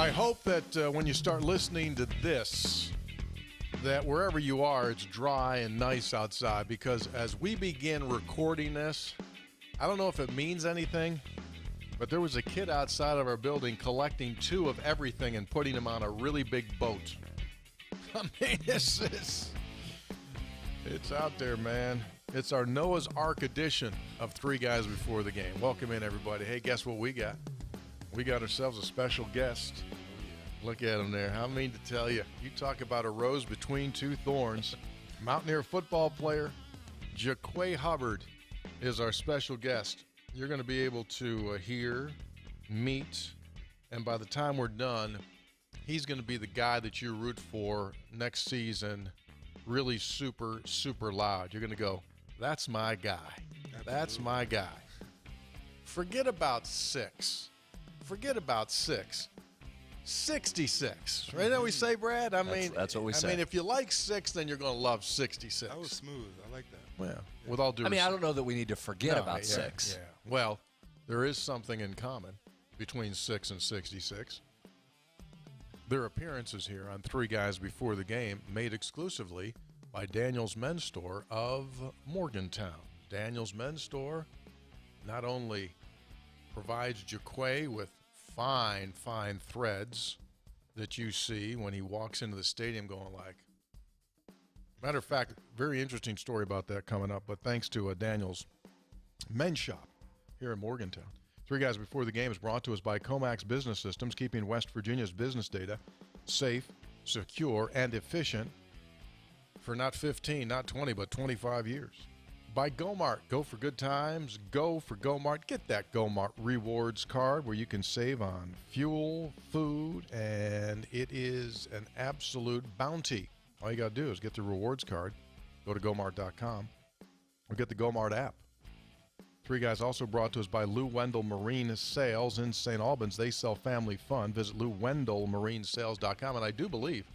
I hope that when you start listening to this, that wherever you are, it's dry and nice outside, because as we begin recording this, I don't know if it means anything, but there was a kid outside of our building collecting 2 of everything and putting them on a really big boat. I mean, it's out there, man. It's our Noah's Ark edition of Three Guys Before the Game. Welcome in, everybody. Hey, guess what we got? We got ourselves a special guest. Look at him there. I mean to tell you, you talk about a rose between 2 thorns. Mountaineer football player Jaquay Hubbard is our special guest. You're going to be able to hear, meet, and by the time we're done, he's going to be the guy that you root for next season, really super, super loud. You're going to go, that's my guy. Absolutely. That's my guy. Forget about 6. Forget about 6. 66. Right now we say, Brad? That's what we say. I mean, if you like 6, then you're going to love 66. That was smooth. I like that. Well, with all due respect. I don't know that we need to forget about 6. Yeah. Well, there is something in common between 6 and 66. Their appearances here on Three Guys Before the Game made exclusively by Daniel's Men's Store of Morgantown. Daniel's Men's Store not only provides Jaquay with fine, fine threads that you see when he walks into the stadium going like. Matter of fact, very interesting story about that coming up, but thanks to Daniel's Men's Shop here in Morgantown. Three Guys Before the Game is brought to us by Comax Business Systems, keeping West Virginia's business data safe, secure, and efficient for not 15, not 20, but 25 years. By GoMart, go for good times, go for GoMart. Get that GoMart rewards card where you can save on fuel, food, and it is an absolute bounty. All you got to do is get the rewards card, go to GoMart.com, or get the GoMart app. Three Guys also brought to us by Lou Wendell Marine Sales in St. Albans. They sell family fun. Visit LouWendellMarineSales.com. And I do believe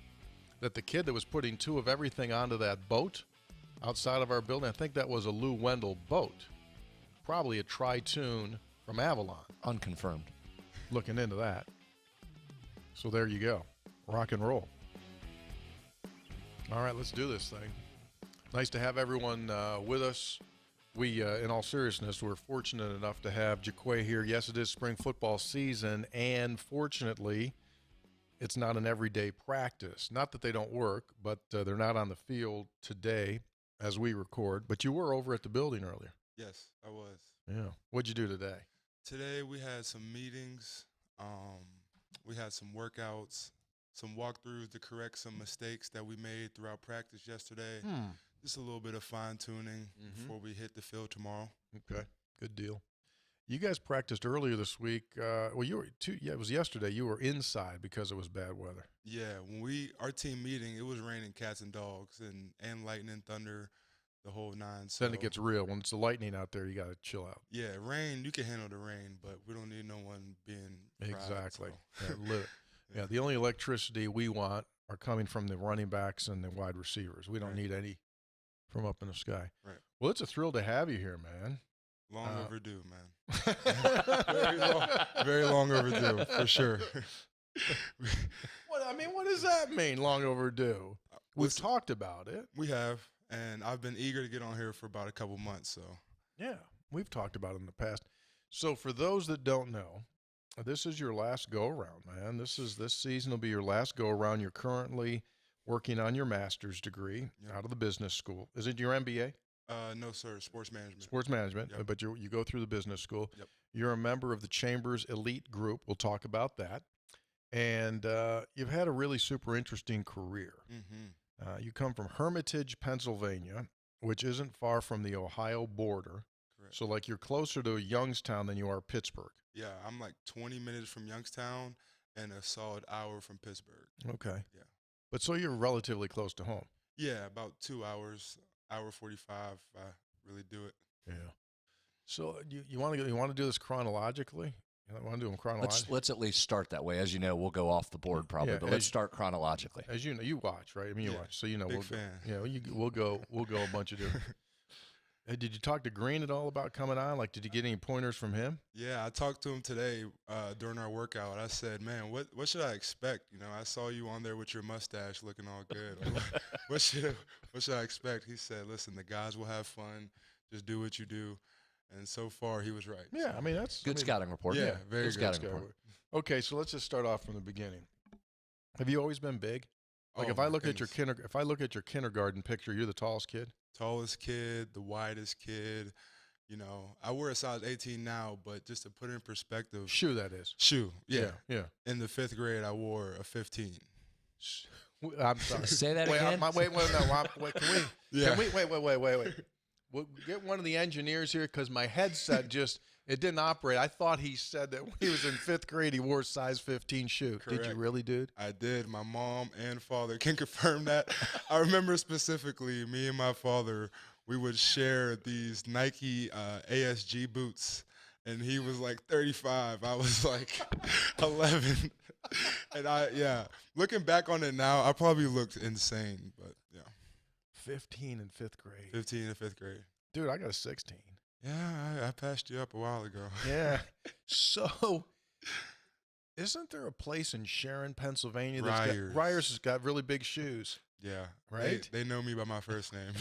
that the kid that was putting 2 of everything onto that boat outside of our building, I think that was a Lou Wendell boat. Probably a Tri-Tune from Avalon. Unconfirmed. Looking into that. So there you go. Rock and roll. All right, let's do this thing. Nice to have everyone with us. We, in all seriousness, we're fortunate enough to have Jaquay here. Yes, it is spring football season, and fortunately, it's not an everyday practice. Not that they don't work, but they're not on the field today as we record. But you were over at the building earlier. Yes, I was. Yeah. What'd you do today? Today we had some meetings. We had some workouts, some walkthroughs to correct some mistakes that we made throughout practice yesterday. Just a little bit of fine-tuning before we hit the field tomorrow. Okay, good deal. You guys practiced earlier this week. Well, you were it was yesterday. You were inside because it was bad weather. Yeah, when our team meeting, it was raining cats and dogs and lightning, thunder, the whole 9. So Then it gets real. When it's the lightning out there, you got to chill out. Yeah, rain, you can handle the rain, but we don't need no one being fried, Exactly. so. Yeah, the only electricity we want are coming from the running backs and the wide receivers. We don't need any from up in the sky. Right. Well, it's a thrill to have you here, man. Long overdue, man. Very long overdue, for sure. What does that mean, long overdue? We've talked about it. We have, and I've been eager to get on here for about a couple months. So yeah, we've talked about it in the past. So for those that don't know, this is your last go-around, man. This season will be your last go-around. You're currently working on your master's degree out of the business school. Is it your MBA? No, sir. Sports management. Sports management, but you go through the business school. Yep. You're a member of the Chamber's elite group. We'll talk about that. And you've had a really super interesting career. You come from Hermitage, Pennsylvania, which isn't far from the Ohio border. Correct. So, like, you're closer to Youngstown than you are Pittsburgh. Yeah, I'm like 20 minutes from Youngstown and a solid hour from Pittsburgh. Okay. Yeah. But so you're relatively close to home. Yeah, about 2 hours, hour 45. I really do it. Yeah. So you want to do this chronologically? You want to do them chronologically? Let's at least start that way. As you know, we'll go off the board probably, but let's start chronologically. As you know, you watch, right? I mean, you watch, so you know. Big fan. Yeah, we'll go a bunch of different. Did you talk to Green at all about coming on? Like, did you get any pointers from him? Yeah, I talked to him today during our workout. I said, man, what should I expect? You know, I saw you on there with your mustache looking all good. Like, what should I expect? He said, listen, the guys will have fun. Just do what you do. And so far, he was right. Yeah, I mean, that's Good scouting report. Yeah, very good scouting report. Okay, so let's just start off from the beginning. Have you always been big? Like, Oh, if I my look at your goodness. if I look at your kindergarten picture, you're the tallest kid. Tallest kid, the widest kid. You know, I wear a size 18 now, but just to put it in perspective. Shoe, that is. Shoe, yeah. Yeah. In the 5th grade, I wore a 15. I'm sorry. Say that wait, again. Wait, can we? Yeah. Can we? Wait. We'll get one of the engineers here because my headset it didn't operate. I thought he said that when he was in 5th grade, he wore a size 15 shoe. Did you Correct. really, dude? I did. My mom and father can confirm that. I remember specifically me and my father, we would share these Nike ASG boots, and he was like 35. I was like 11. And looking back on it now, I probably looked insane, but yeah. 15 in 5th grade. 15 in 5th grade. Dude, I got a 16. Yeah, I passed you up a while ago. Yeah. So, isn't there a place in Sharon, Pennsylvania Ryers. Ryers has got really big shoes? Yeah. Right? They know me by my first name.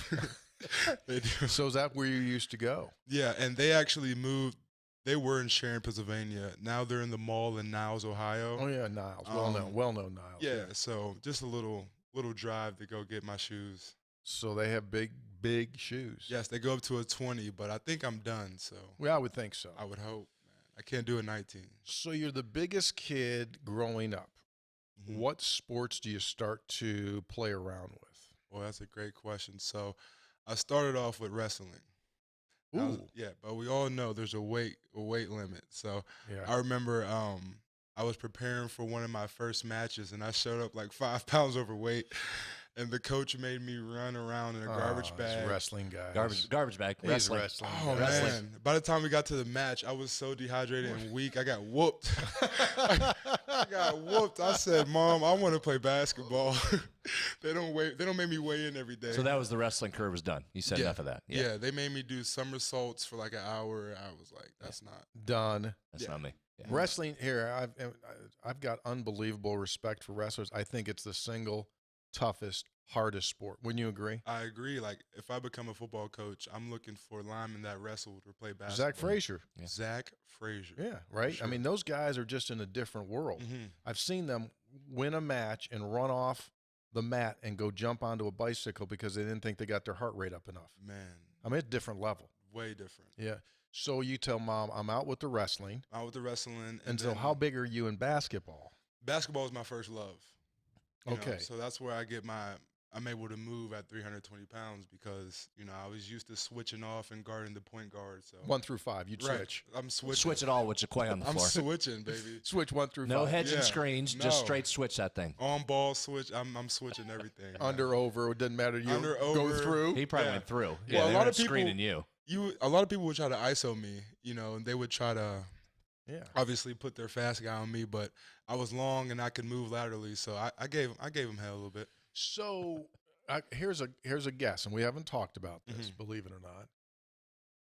They do. So is that where you used to go? Yeah, and they actually moved. They were in Sharon, Pennsylvania. Now they're in the mall in Niles, Ohio. Oh yeah, Niles. Well known Niles. Yeah, so just a little drive to go get my shoes. So they have big shoes. Yes, they go up to a 20, but I think I'm done, so Well, I would think so. I would hope. Man, I can't do a 19. So you're the biggest kid growing up. Mhm. What sports do you start to play around with? Well, that's a great question. So I started off with wrestling. Ooh. Yeah, but we all know there's a weight limit. So Yeah. I remember I was preparing for one of my first matches, and I showed up like 5 pounds overweight, and the coach made me run around in a garbage He's bag. a wrestling guy. Garbage bag. He's Wrestling. wrestling. Oh guy. man! By the time we got to the match, I was so dehydrated and weak. I got whooped. I got whooped. I said, "Mom, I want to play basketball." They don't make me weigh in every day. So that was the wrestling curve was done. You said enough of that. Yeah, they made me do somersaults for like an hour. I was like, "That's not." Done. That's not me. Yeah. Wrestling here, I've got unbelievable respect for wrestlers. I think it's the single toughest, hardest sport. Wouldn't you agree? I agree. Like, if I become a football coach, I'm looking for linemen that wrestled or play basketball. Zach Frazier. Yeah. Zach Frazier. Yeah, right? sure. I mean, those guys are just in a different world. Mhm. I've seen them win a match and run off the mat and go jump onto a bicycle because they didn't think they got their heart rate up enough. Man, I mean, it's a different level. way different. Yeah. So you tell Mom, I'm out with the wrestling. Out with the wrestling. And so then how big are you in basketball? basketball is my first love. You know, Okay. so that's where I'm able to move at 320 pounds because, I was used to switching off and guarding the point guard. So 1 through 5, you'd right. switch. I'm switching. Switch it all with Jaquay on the I'm floor. switching, baby. Switch 1 through No 5. hedging Yeah. screens, just No. straight switch that thing. On ball switch. I'm switching everything. man. Under, over, it doesn't matter. You Under, go over. through. He probably Yeah. went through. Well, Yeah, a they lot were of people- screening you. A lot of people would try to ISO me, and they would try to Yeah. obviously put their fast guy on me, but I was long and I could move laterally, so I gave him hell a little bit. So here's a guess, and we haven't talked about this, Mhm. believe it or not.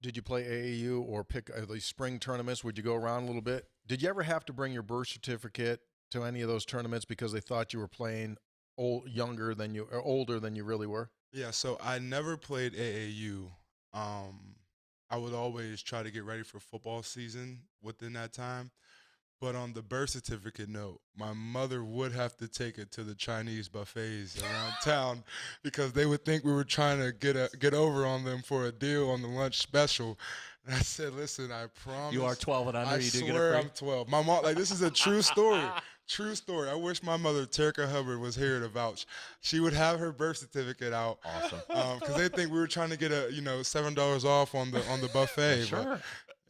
Did you play AAU or pick these spring tournaments? Would you go around a little bit? Did you ever have to bring your birth certificate to any of those tournaments because they thought you were playing older than you really were? Yeah, so I never played AAU. I would always try to get ready for football season within that time. But on the birth certificate note, my mother would have to take it to the Chinese buffets around town because they would think we were trying to get over on them for a deal on the lunch special. And I said, listen, I promise. You are 12 and under. I You do get swear a I'm free. 12. My mom, this is a true story. True story. I wish my mother, Terica Hubbard, was here to vouch. She would have her birth certificate out. Awesome. Because they think we were trying to get $7 off on the buffet. Sure. But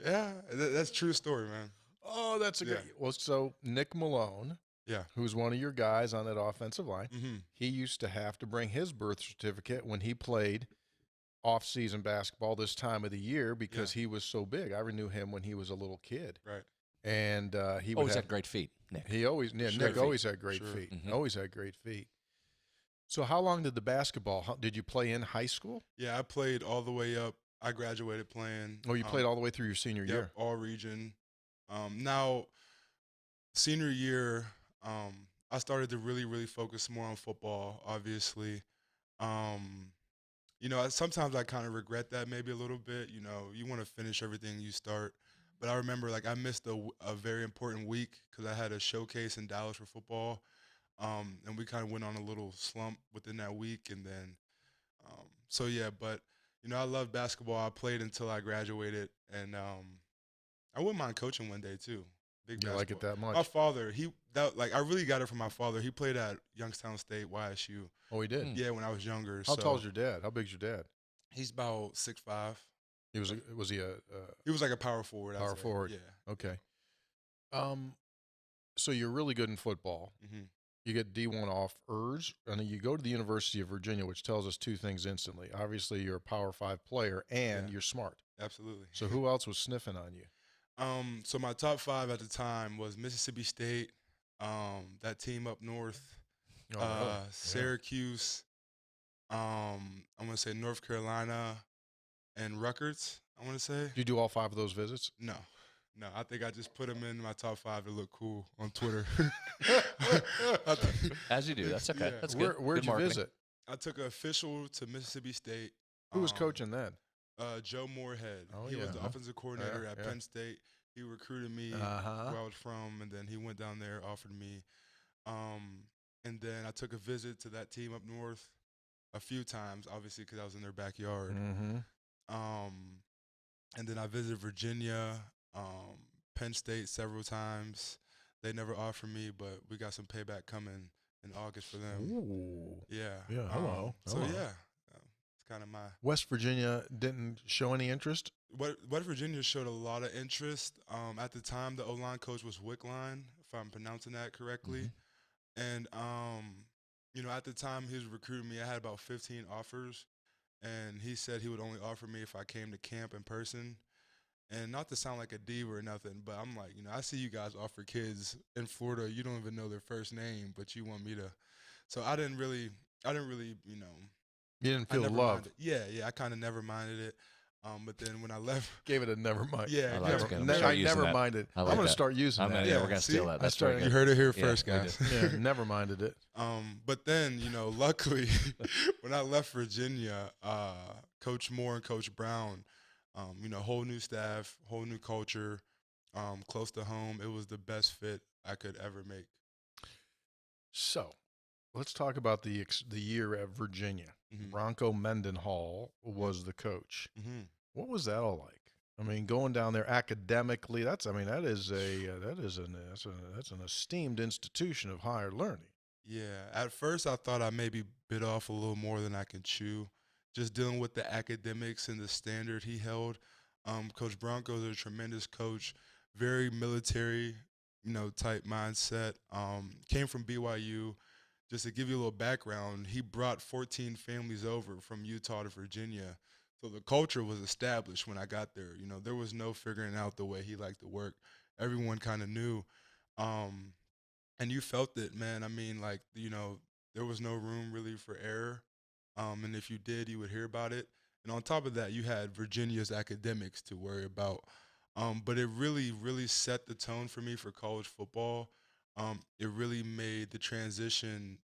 yeah, that's a true story, man. Oh, that's a Yeah. great. Well, so Nick Malone, Yeah. who's one of your guys on that offensive line, Mm-hmm. he used to have to bring his birth certificate when he played off-season basketball this time of the year because he was so big. I knew him when he was a little kid, Right. and he would Always have had great feet, Nick. Nick Sure. always had great Sure. feet. Mhm. Always had great feet. So how long did the basketball? Did you play in high school? Yeah, I played all the way up I graduated playing. Oh, you played all the way through your senior Yep, year. all region. Now, senior year, I started to really focus more on football, obviously. Um, sometimes I kind of regret that maybe a little bit. You want to finish everything you start. But I remember, like, I missed a very important week because I had a showcase in Dallas for football. And we kind of went on a little slump within that week. And then, so yeah, but, I love basketball. I played until I graduated. And I wouldn't mind coaching one day, too. Big You basketball. like it that much? My father, I really got it from my father. He played at Youngstown State, YSU. Oh, he did? Yeah, when I was younger. How tall is your dad? How big's your dad? He's about 6'5". Was he a He was like a power forward. power forward? Yeah. Okay. So you're really good in football. Mm-hmm. You get D1 offers, and then you go to the University of Virginia, which tells us two things instantly. Obviously, you're a Power 5 player, and you're smart. Absolutely. So who else was sniffing on you? So my top 5 at the time was Mississippi State, that team up north, Really? Syracuse, I'm going to say North Carolina, and Rutgers, I want to say. Did you do all 5 of those visits? No, I think I just put them in my top 5 to look cool on Twitter. As you do. That's okay. Yeah. That's good. Where'd Good you marketing. visit? I took an official to Mississippi State. Who was coaching then? Joe Moorhead. Oh, he was yeah, the huh? offensive coordinator Yeah, at yeah. Penn State. He recruited me Uh-huh. where I was from, and then he went down there, offered me. And then I took a visit to that team up north a few times, obviously because I was in their backyard. Mm-hmm. And then I visited Virginia, Penn State several times. They never offered me, but we got some payback coming in August for them. Ooh. Yeah. Yeah, hello. So, Hello. yeah, it's kind of my – West Virginia didn't show any interest? West Virginia showed a lot of interest. At the time, the O-line coach was Wickline, if I'm pronouncing that correctly. Mm-hmm. And, at the time he was recruiting me, I had about 15 offers. And he said he would only offer me if I came to camp in person. And not to sound like a diva or nothing, but I'm like, I see you guys offer kids in Florida, you don't even know their first name, but you want me to. So I didn't really, You didn't feel I never love. minded. Yeah, I kind of never minded it. But then when I left, Gave it a never mind. yeah, I like never, it. I'm Ne- start I using never that. minded. I I'm like going to that. start using I'm that. gonna, Yeah, we're going to see? steal that. That's started- very you good. heard it here Yeah, first, we guys. Yeah, never minded it. But then, luckily, when I left Virginia, Coach Moore and Coach Brown, whole new staff, whole new culture, close to home. It was the best fit I could ever make. So, let's talk about the year at Virginia. Mhm. Bronco Mendenhall was the coach. Mm-hmm. What was that all like? I mean, going down there academically, that's an esteemed institution of higher learning. Yeah, at first I thought I maybe bit off a little more than I can chew, just dealing with the academics and the standard he held. Coach Bronco is a tremendous coach, very military, type mindset. Came from BYU. Just to give you a little background, he brought 14 families over from Utah to Virginia. So the culture was established when I got there. There was no figuring out the way he liked to work. Everyone kind of knew. And you felt it, man. I mean, there was no room really for error. And if you did, you would hear about it. And on top of that, you had Virginia's academics to worry about. But it really, really set the tone for me for college football. It really made the transition,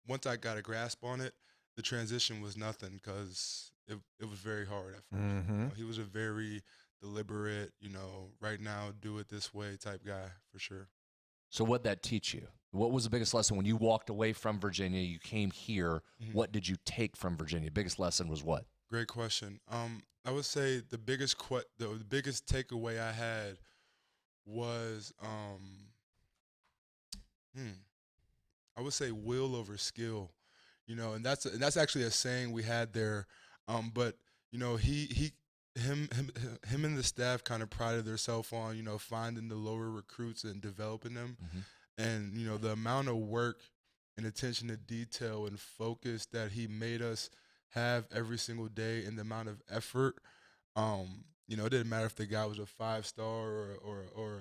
once I got a grasp on it, the transition was nothing because it was very hard at first. Mm-hmm. He was a very deliberate, right now, do it this way type guy for sure. So what'd that teach you? What was the biggest lesson when you walked away from Virginia, you came here? Mhm. What did you take from Virginia? Biggest lesson was what? Great question. I would say the biggest takeaway I had was I would say will over skill, and that's actually a saying we had there. But him and the staff kind of prided themselves on finding the lower recruits and developing them, and the amount of work and attention to detail and focus that he made us have every single day, and the amount of effort. It didn't matter if the guy was a 5-star or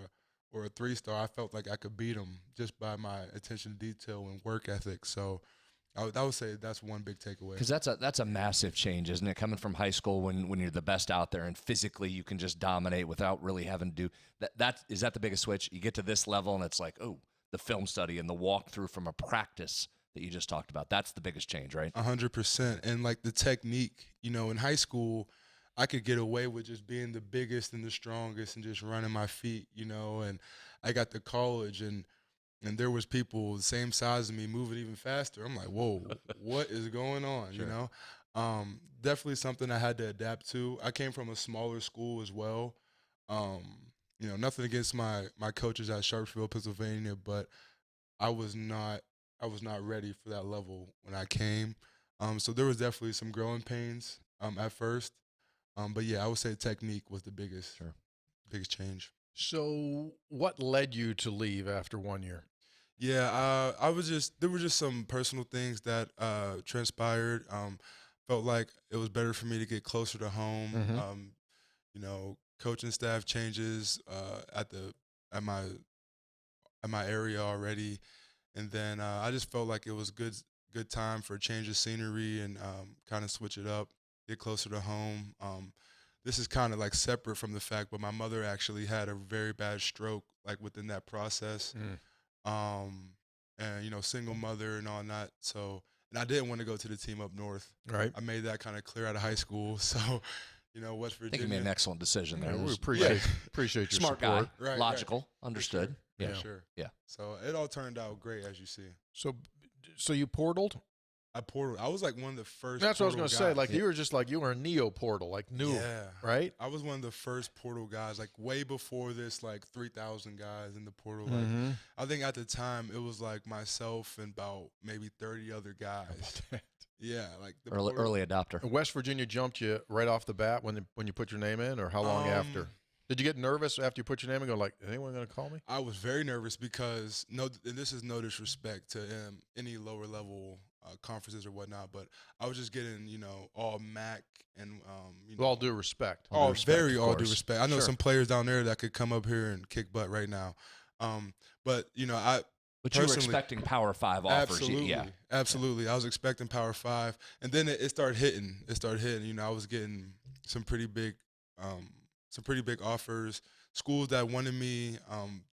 a 3-star. I felt like I could beat him just by my attention to detail and work ethic. So I would say that's one big takeaway. Because that's a massive change, isn't it? Coming from high school when you're the best out there and physically you can just dominate without really having to do that. Is that the biggest switch? You get to this level and it's like, oh, the film study and the walkthrough from a practice that you just talked about. That's the biggest change, right? 100%. And like the technique, in high school, I could get away with just being the biggest and the strongest and just running my feet, and I got to college and there was people the same size as me moving even faster. I'm like, whoa, what is going on, Sure. Definitely something I had to adapt to. I came from a smaller school as well. Nothing against my coaches at Sharpsville, Pennsylvania, but I was not ready for that level when I came. So there was definitely some growing pains at first. But yeah, I would say technique was the biggest change. So what led you to leave after 1 year? Yeah, there were just some personal things that transpired. Felt like it was better for me to get closer to home. Coaching staff changes at my area already, and then I just felt like it was good time for a change of scenery and kind of switch it up, get closer to home. This is kind of like separate from the fact, but my mother actually had a very bad stroke like within that process. And single mother and all that. So, and I didn't want to go to the team up north. Right. I made that kind of clear out of high school. So, West Virginia. I think you made an excellent decision there. We It was appreciate your smart support. guy, Right, logical, understood. For Yeah. sure. Yeah. So it all turned out great, as you see. So you portaled? I was like one of the first. That's what I was going to say. guys. Like you were a neo portal, like new, Yeah. right? I was one of the first portal guys, like way before this, like 3,000 guys in the portal. Mm-hmm. Like, I think at the time it was like myself and about maybe 30 other guys. Yeah, like the Early adopter. West Virginia jumped you right off the bat when you put your name in, or how long after? Did you get nervous after you put your name in and go like, anyone going to call me? I was very nervous because and this is no disrespect to any lower level conferences or whatnot, but I was just getting all MAC and With all due respect. all due course. respect. I know Sure. some players down there that could come up here and kick butt right now, but But you were personally- expecting Power 5 offers. Absolutely, Yeah. absolutely. I was expecting Power 5, and then it started hitting. I was getting some pretty big offers. Schools that wanted me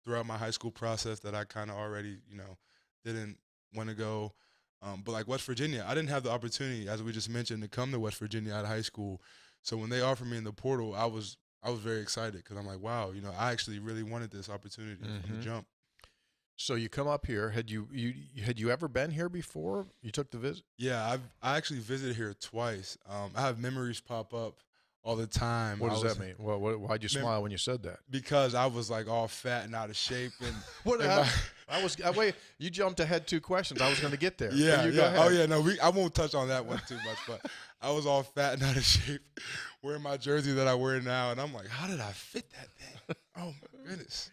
throughout my high school process that I kind of already didn't want to go. But like West Virginia, I didn't have the opportunity, as we just mentioned, to come to West Virginia out of high school. So when they offered me in the portal, I was very excited because I'm like, wow, I actually really wanted this opportunity from the jump. So you come up here. Had you ever been here before? You took the visit? Yeah, I actually visited here twice. I have memories pop up all the time. What does that mean? Why'd you smile when you said that? Because I was like all fat and out of shape. And What? Wait. You jumped ahead 2 questions. I was going to get there. Yeah, You go ahead. Oh yeah, no, I won't touch on that one too much. But I was all fat and out of shape, wearing my jersey that I wear now, and I'm like, how did I fit that thing? Oh my goodness.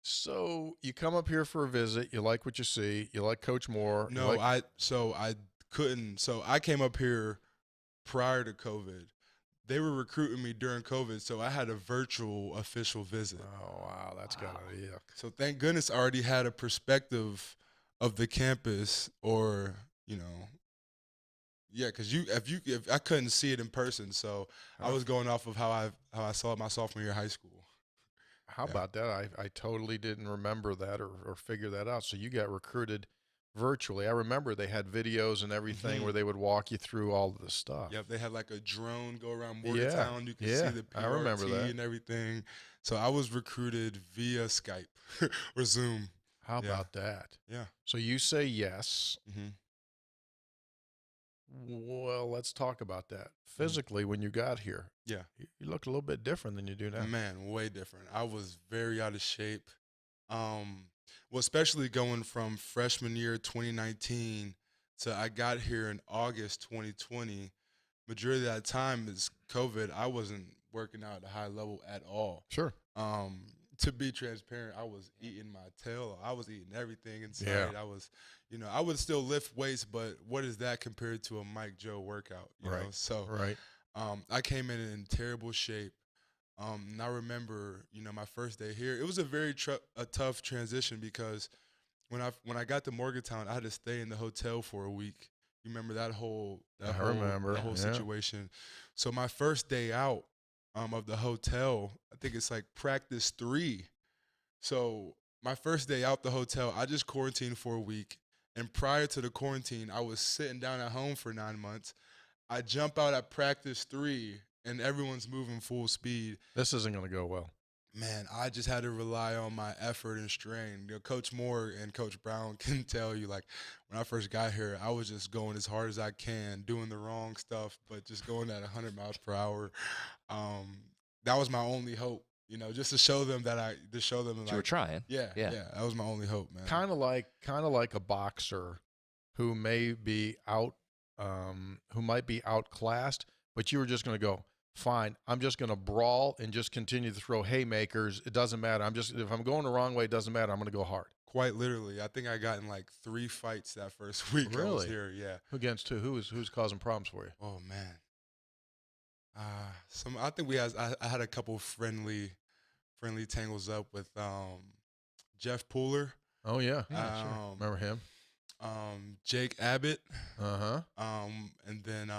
So you come up here for a visit. You like what you see. You like Coach Moore. No, I couldn't. So I came up here prior to COVID. They were recruiting me during COVID, so I had a virtual official visit. Oh wow, that's gotta yuck. So thank goodness I already had a perspective of the campus, or yeah, because if I couldn't see it in person, so I was going off of how I saw it my sophomore year of high school. How about that? I totally didn't remember that or figure that out. So you got recruited virtually. I remember they had videos and everything where they would walk you through all of the stuff. Yep, they had like a drone go around Morgantown. You could see the PRT I remember that. and everything. So I was recruited via Skype or Zoom. How about that? Yeah. So you say yes. Mm-hmm. Well, let's talk about that. Physically, when you got here, Yeah. you looked a little bit different than you do now. Man, way different. I was very out of shape. Well, especially going from freshman year 2019 to I got here in August 2020. Majority of that time is COVID. I wasn't working out at a high level at all. Sure. To be transparent, I was eating my tail. I was eating everything inside. Yeah. I was, I would still lift weights, but what is that compared to a Mike Joe workout? You know? So Right. I came in terrible shape. And I remember, my first day here, it was a very tough transition because when I got to Morgantown, I had to stay in the hotel for a week. You remember that whole I remember, that whole yeah. situation. So my first day out of the hotel, I think it's like practice 3. So my first day out the hotel, I just quarantined for a week. And prior to the quarantine, I was sitting down at home for 9 months. I jump out at practice 3, and everyone's moving full speed. This isn't going to go well. Man, I just had to rely on my effort and strain. You know, Coach Moore and Coach Brown can tell you, like, when I first got here, I was just going as hard as I can, doing the wrong stuff, but just going at 100 miles per hour. That was my only hope, you know, just to show them that You were trying. Yeah, that was my only hope, man. Kind of like a boxer who may be who might be outclassed, but you were just going to go, fine, I'm just going to brawl and just continue to throw haymakers. It doesn't matter. If I'm going the wrong way, it doesn't matter. I'm going to go hard. Quite literally. I think I got in like 3 fights that first week I was here. Yeah. Against who? Who's causing problems for you? Oh man. I think I had a couple friendly tangles up with Jeff Pooler. Oh yeah. Sure. Remember him? Jake Abbott. And then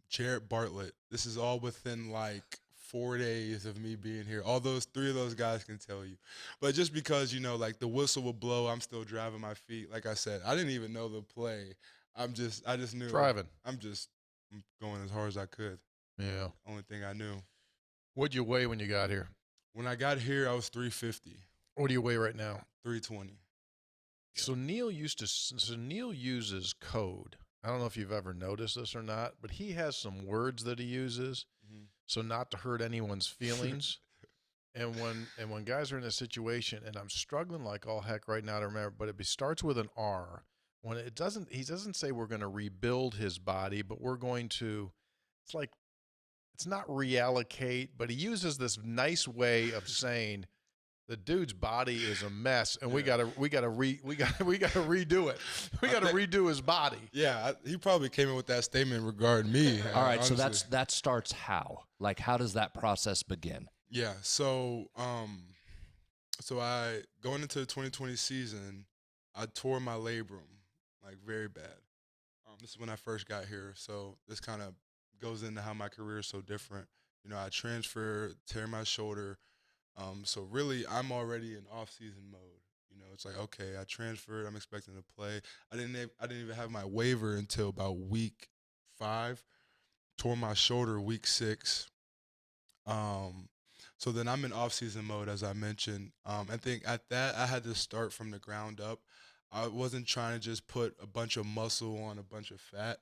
Jarrett Bartlett. This is all within like 4 days of me being here. All 3 of those guys can tell you. But just because, you know, like the whistle will blow, I'm still driving my feet. Like I said, I didn't even know the play. I just knew. Driving. I'm going as hard as I could. Yeah. Only thing I knew. What'd you weigh when you got here? When I got here, I was 350. What do you weigh right now? 320. So Neil uses code. I don't know if you've ever noticed this or not, but he has some words that he uses, so not to hurt anyone's feelings. and when guys are in a situation, and I'm struggling like all heck right now to remember, but it starts with an R. When he doesn't say we're going to rebuild his body, but we're going to. It's not reallocate, but he uses this nice way of saying the dude's body is a mess, and we gotta redo it. We gotta redo his body. Yeah, he probably came in with that statement regarding me. All right, honestly. So that starts how? Like, how does that process begin? Yeah, so I going into the 2020 season, I tore my labrum like very bad. This is when I first got here, so this kind of goes into how my career is so different. You know, I transferred, tear my shoulder. So really, I'm already in off-season mode. You know, it's like, okay, I transferred. I'm expecting to play. I didn't even have my waiver until about week 5. Tore my shoulder week 6. So then I'm in off-season mode, as I mentioned. I think at that, I had to start from the ground up. I wasn't trying to just put a bunch of muscle on a bunch of fat.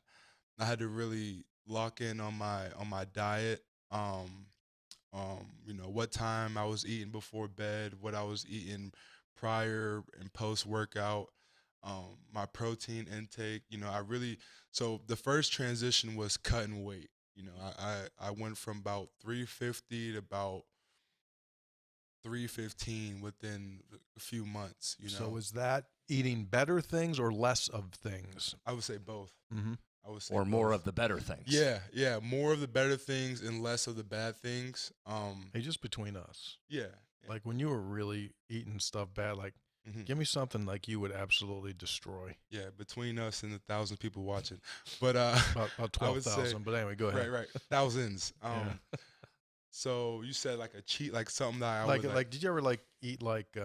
I had to really lock in on my diet. You know, what time I was eating before bed, what I was eating prior and post workout, my protein intake. You know, so the first transition was cutting weight. You know, I went from about 350 to about 315 within a few months. You know, so is that eating better things or less of things? I would say both. Mm-hmm. I would say or more both. of the better things. Yeah, more of the better things and less of the bad things. Hey, just between us. Yeah. Like when you were really eating stuff bad, like give me something like you would absolutely destroy. Yeah, between us and the 1,000 people watching, but about 12,000. But anyway, go ahead. Right, thousands. So you said like a cheat, like something that I like would like. Did you ever like eat like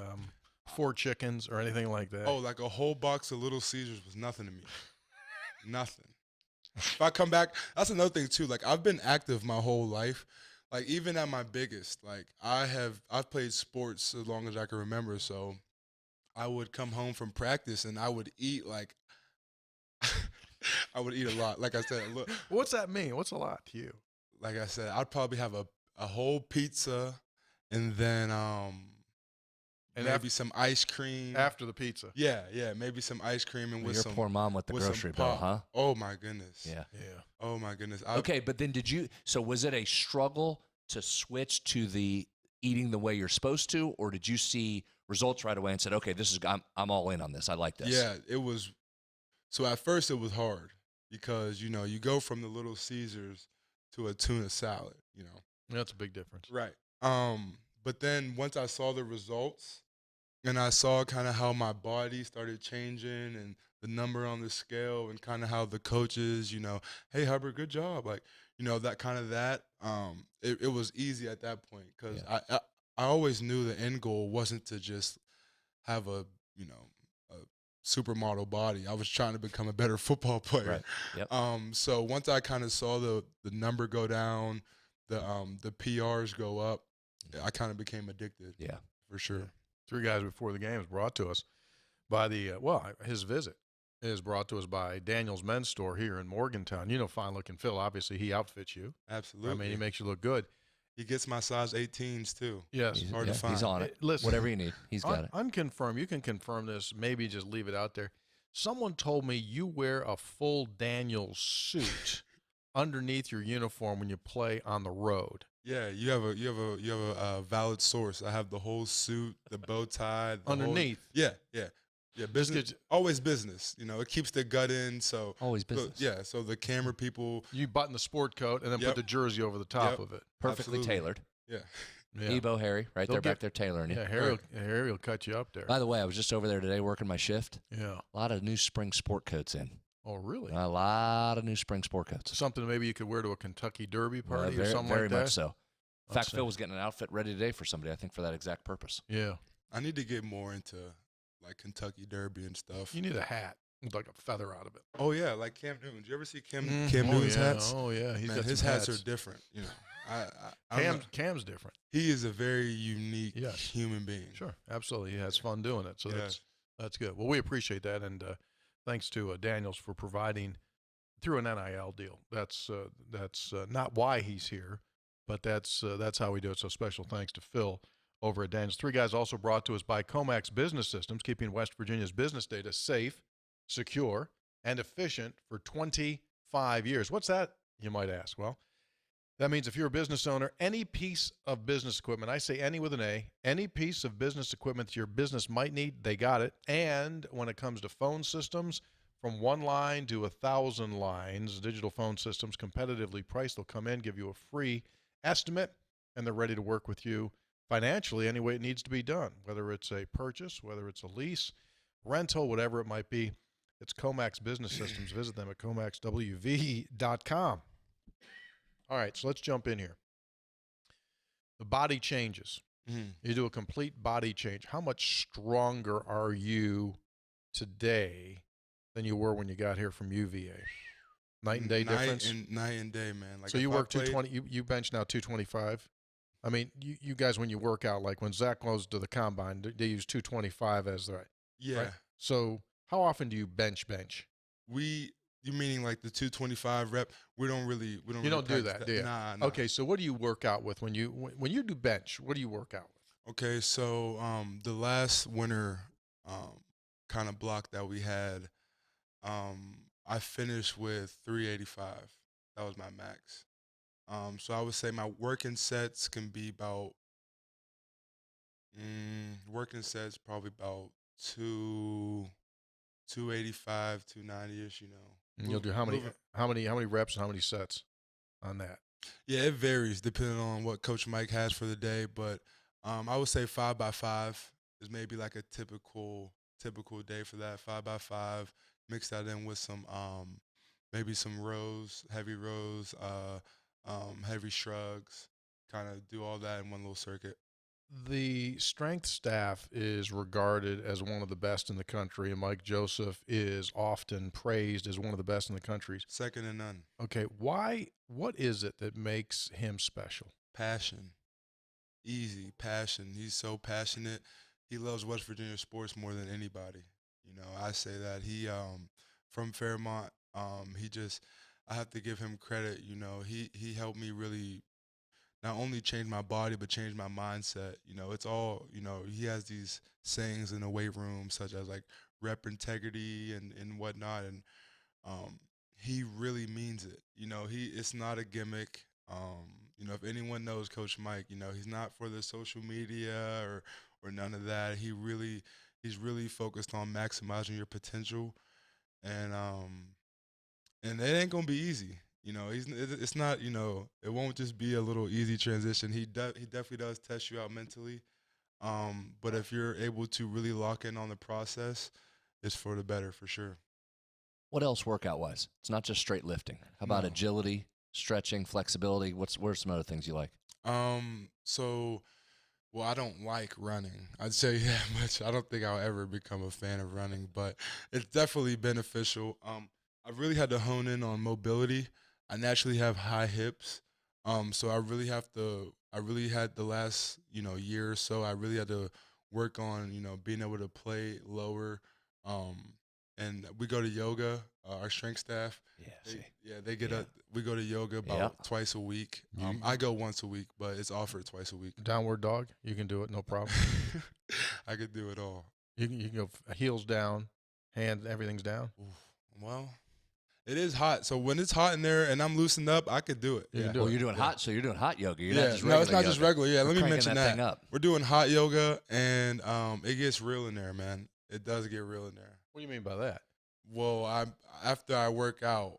4 chickens or anything like that? Oh, like a whole box of Little Caesars was nothing to me. Nothing. If I come back, that's another thing too. Like I've been active my whole life. Like even at my biggest, like I've played sports as long as I can remember. So I would come home from practice and I would eat like I would eat a lot. Like I said, look. What's that mean? What's a lot to you? Like I said, I'd probably have a whole pizza and then and maybe some ice cream after the pizza. Yeah, maybe some ice cream and with You're some poor mom with the grocery bill, huh? Oh my goodness. Yeah. Oh my goodness. Okay, but then so was it a struggle to switch to the eating the way you're supposed to, or did you see results right away and said, okay, I'm all in on this. I like this. Yeah, it was. So at first it was hard because, you know, you go from the Little Caesars to a tuna salad, you know. That's a big difference. Right. But then once I saw the results, and I saw kind of how my body started changing and the number on the scale and kind of how the coaches, hey Hubbard, good job, like that kind of that. It was easy at that point because Yeah. I always knew the end goal wasn't to just have a supermodel body. I was trying to become a better football player. Right. Yep. So once I kind of saw the number go down, the PRs go up, I kind of became addicted. Yeah. For sure. 3 guys before the game is brought to us by his visit is brought to us by Daniel's Men's Store here in Morgantown. Fine looking Phil. Obviously, he outfits you. Absolutely. I mean, he makes you look good. He gets my size 18s too. Yes. Hard to find. He's on it. Listen, Whatever you need, he's got it. Unconfirmed. You can confirm this. Maybe just leave it out there. Someone told me you wear a full Daniels suit underneath your uniform when you play on the road. Yeah, you have a valid source. I have the whole suit, the bow tie, Underneath. Yeah. Business, always business. It keeps the gut in. So Always business. So the camera people. You button the sport coat and then put the jersey over the top of it. Perfectly Absolutely. tailored. Yeah. Ebo Harry, right They'll there, back there tailoring you. Yeah, Harry will cut you up there. By the way, I was just over there today working my shift. Yeah. A lot of new spring sport coats in. Oh, really? A lot of new spring sport coats. Something maybe you could wear to a Kentucky Derby party or something very like that? much so. In fact, see. Phil was getting an outfit ready today for somebody, I think, for that exact purpose. Yeah. I need to get more into like Kentucky Derby and stuff. You need a hat with like a feather out of it. Oh yeah, like Cam Newton. Did you ever see Cam Newton's hats? Oh, yeah. He's Man, got his some hats are different. Cam's different. He is a very unique Yes. human being. Sure. Absolutely. He has fun doing it. So Yes. that's good. Well, we appreciate that. And thanks to Daniels for providing through an NIL deal. That's not why he's here, but that's how we do it. So special thanks to Phil over at Daniels. 3 guys also brought to us by Comax Business Systems, keeping West Virginia's business data safe, secure, and efficient for 25 years. What's that, you might ask? Well, that means if you're a business owner, any piece of business equipment, I say any with an A, any piece of business equipment that your business might need, they got it. And when it comes to phone systems, from 1 line to 1,000 lines, digital phone systems, competitively priced, they'll come in, give you a free estimate, and they're ready to work with you financially any way it needs to be done, whether it's a purchase, whether it's a lease, rental, whatever it might be. It's Comax Business Systems. Visit them at comaxwv.com. All right, so let's jump in here. The body changes. You do a complete body change. How much stronger are you today than you were when you got here from UVA? Night and day difference? Night and day, man. Like so you work 220, you bench now 225? I mean, you guys, when you work out, like when Zach goes to the combine, they use 225 as the Yeah. Right? So how often do you bench? You meaning like the 225 rep? We don't really You don't do that, do you? Nah. Okay, so what do you work out with when you do bench? What do you work out with? Okay, so the last winter kind of block that we had, I finished with 385. That was my max. So I would say my working sets can be about probably about 285, 290ish. And you'll do how many reps and how many sets on that? Yeah, it varies depending on what Coach Mike has for the day, but I would say 5x5 is maybe like a typical day for that. 5x5, mix that in with some maybe some rows, heavy rows, heavy shrugs, kind of do all that in one little circuit. The strength staff is regarded as one of the best in the country, and Mike Joseph is often praised as one of the best in the country. Second to none. Okay, what is it that makes him special? Passion. Easy passion. He's so passionate. He loves West Virginia sports more than anybody. I say that. He from Fairmont, I have to give him credit. He helped me really not only change my body, but change my mindset. It's all, he has these sayings in the weight room, such as like rep integrity and whatnot. And he really means it. It's not a gimmick. If anyone knows Coach Mike, he's not for the social media or none of that. He's really focused on maximizing your potential. And it ain't going to be easy. It's not, it won't just be a little easy transition. He definitely does test you out mentally. But if you're able to really lock in on the process, it's for the better for sure. What else workout wise? It's not just straight lifting. How about No. agility, stretching, flexibility? What are some other things you like? So, well, I don't like running. I'd say that much. I don't think I'll ever become a fan of running, but it's definitely beneficial. I really had to hone in on mobility. I naturally have high hips, so I really had the last year or so. I really had to work on being able to play lower. Um, and we go to yoga. Our strength staff, Yeah, they get Yeah. we go to yoga about twice a week. I go once a week, but it's offered twice a week. Downward dog, you can do it, no problem. I could do it all. You can go heels down, hands, everything's down. Oof. Well, it is hot, so when it's hot in there and I'm loosened up, I could do it. You can Yeah. do Well, it. you're doing hot, so you're doing hot yoga. You're Yeah, not just no, regular it's not just yoga. regular. Yeah, let You're me cranking mention that that. thing up. We're doing hot yoga, and it gets real in there, man. It does get real in there. What do you mean by that? Well, after I work out,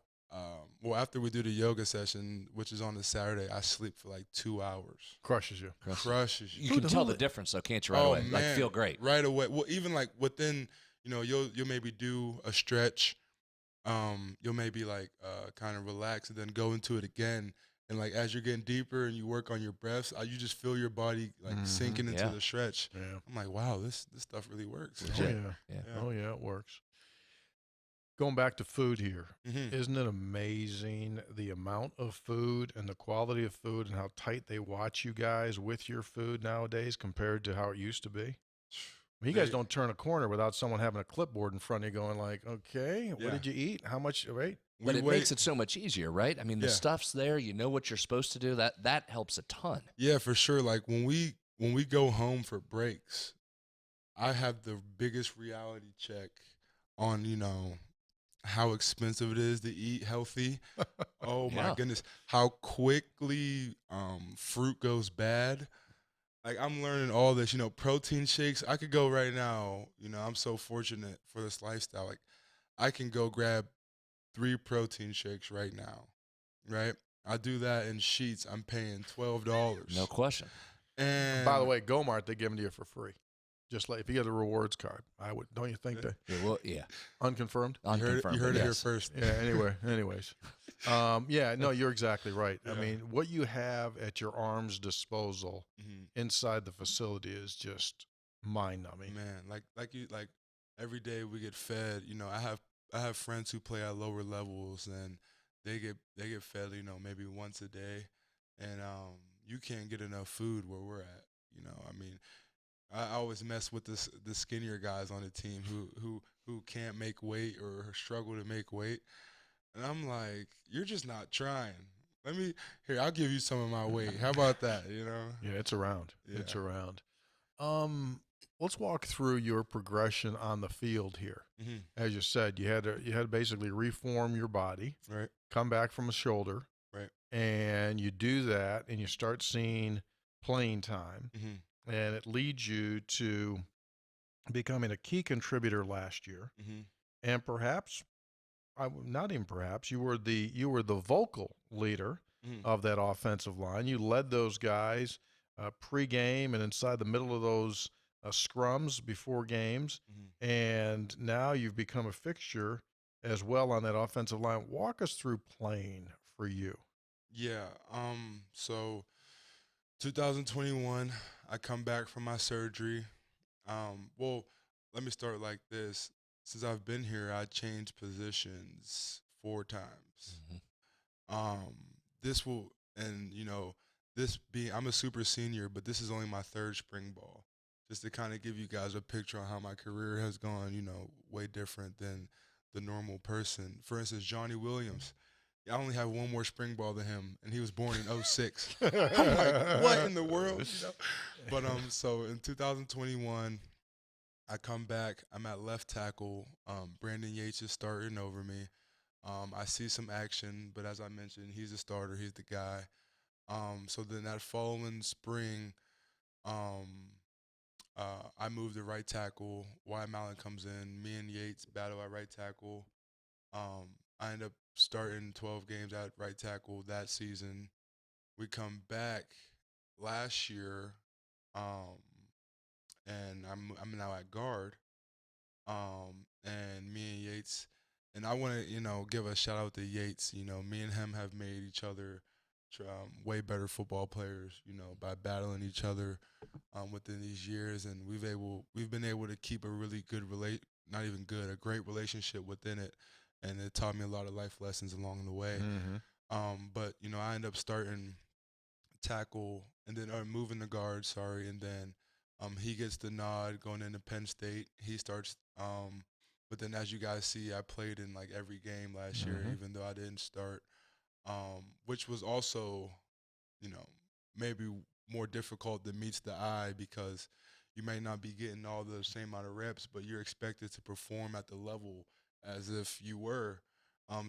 after we do the yoga session, which is on a Saturday, I sleep for like 2 hours. Crushes you. Crushes you. You can tell the difference, though, can't you? Right away, like feel great. Right away. Well, even like within, you'll maybe do a stretch. You'll maybe like kind of relax and then go into it again. And like as you're getting deeper and you work on your breaths, you just feel your body like sinking into Yeah. the stretch. Yeah. I'm like, wow, this stuff really works. Oh Legit. yeah. Yeah. Oh yeah, it works. Going back to food here, Mm-hmm. isn't it amazing the amount of food and the quality of food and how tight they watch you guys with your food nowadays compared to how it used to be? You guys don't turn a corner without someone having a clipboard in front of you going like, okay, what Yeah. did you eat? How much, right? But it makes it so much easier, right? I mean, the Yeah. stuff's there. You know what you're supposed to do. That helps a ton. Yeah, for sure. Like when we go home for breaks, I have the biggest reality check on how expensive it is to eat healthy. Oh my Yeah. goodness, how quickly fruit goes bad. Like I'm learning all this, protein shakes. I could go right now. I'm so fortunate for this lifestyle. Like I can go grab 3 protein shakes right now, right? I do that in sheets. I'm paying $12. No question. And By the way, Gomart, they give them to you for free. Just like if you get a rewards card, I would. Don't you think that? Yeah, well, yeah. Unconfirmed? Unconfirmed. you heard but it here yes. first. Yeah. Anyways. Yeah. No, you're exactly right. I Yeah. mean, what you have at your arm's disposal Mhm. inside the facility is just mind-numbing. Man, like every day we get fed. I have friends who play at lower levels and they get fed, maybe once a day, and you can't get enough food where we're at. I mean, I always mess with the skinnier guys on the team who can't make weight or struggle to make weight, and I'm like, you're just not trying. I'll give you some of my weight. How about that? Yeah, it's around. It's Yeah. around. Let's walk through your progression on the field here. Mm-hmm. As you said, you had to basically reform your body, Right. come back from a shoulder, Right. and you do that, and you start seeing playing time, Mm-hmm. and it leads you to becoming a key contributor last year, Mm-hmm. and perhaps, not even perhaps, you were the vocal leader Mm-hmm. of that offensive line. You led those guys pre-game and inside the middle of those scrums before games, Mm-hmm. and now you've become a fixture as well on that offensive line. Walk us through playing for you. Yeah. So 2021, I come back from my surgery. Well, let me start like this. Since I've been here, I changed positions 4 times. Mhm. This will, and I'm a super senior, but this is only my 3rd spring ball. Just to kind of give you guys a picture on how my career has gone, way different than the normal person. For instance, Johnny Williams. I only have 1 more spring ball than him, and he was born in 06. I'm like, what in the world? But so in 2021, I come back. I'm at left tackle. Brandon Yates is starting over me. I see some action, but as I mentioned, he's a starter. He's the guy. So then that following spring, I moved to right tackle. Wyatt Mallon comes in. Me and Yates battle at right tackle. I end up starting 12 games at right tackle that season. We come back last year. and I'm now at guard. And me and Yates, and I want to give a shout out to Yates. Me and him have made each other way better football players. By battling each other within these years, and we've been able to keep a really good not even good, a great relationship within it, and it taught me a lot of life lessons along the way. But I end up starting tackle and then moving the guard, sorry, and then he gets the nod going into Penn State. He starts, but then as you guys see, I played in like every game last year, even though I didn't start, which was also, maybe more difficult than meets the eye because you may not be getting all the same amount of reps, but you're expected to perform at the level as if you were.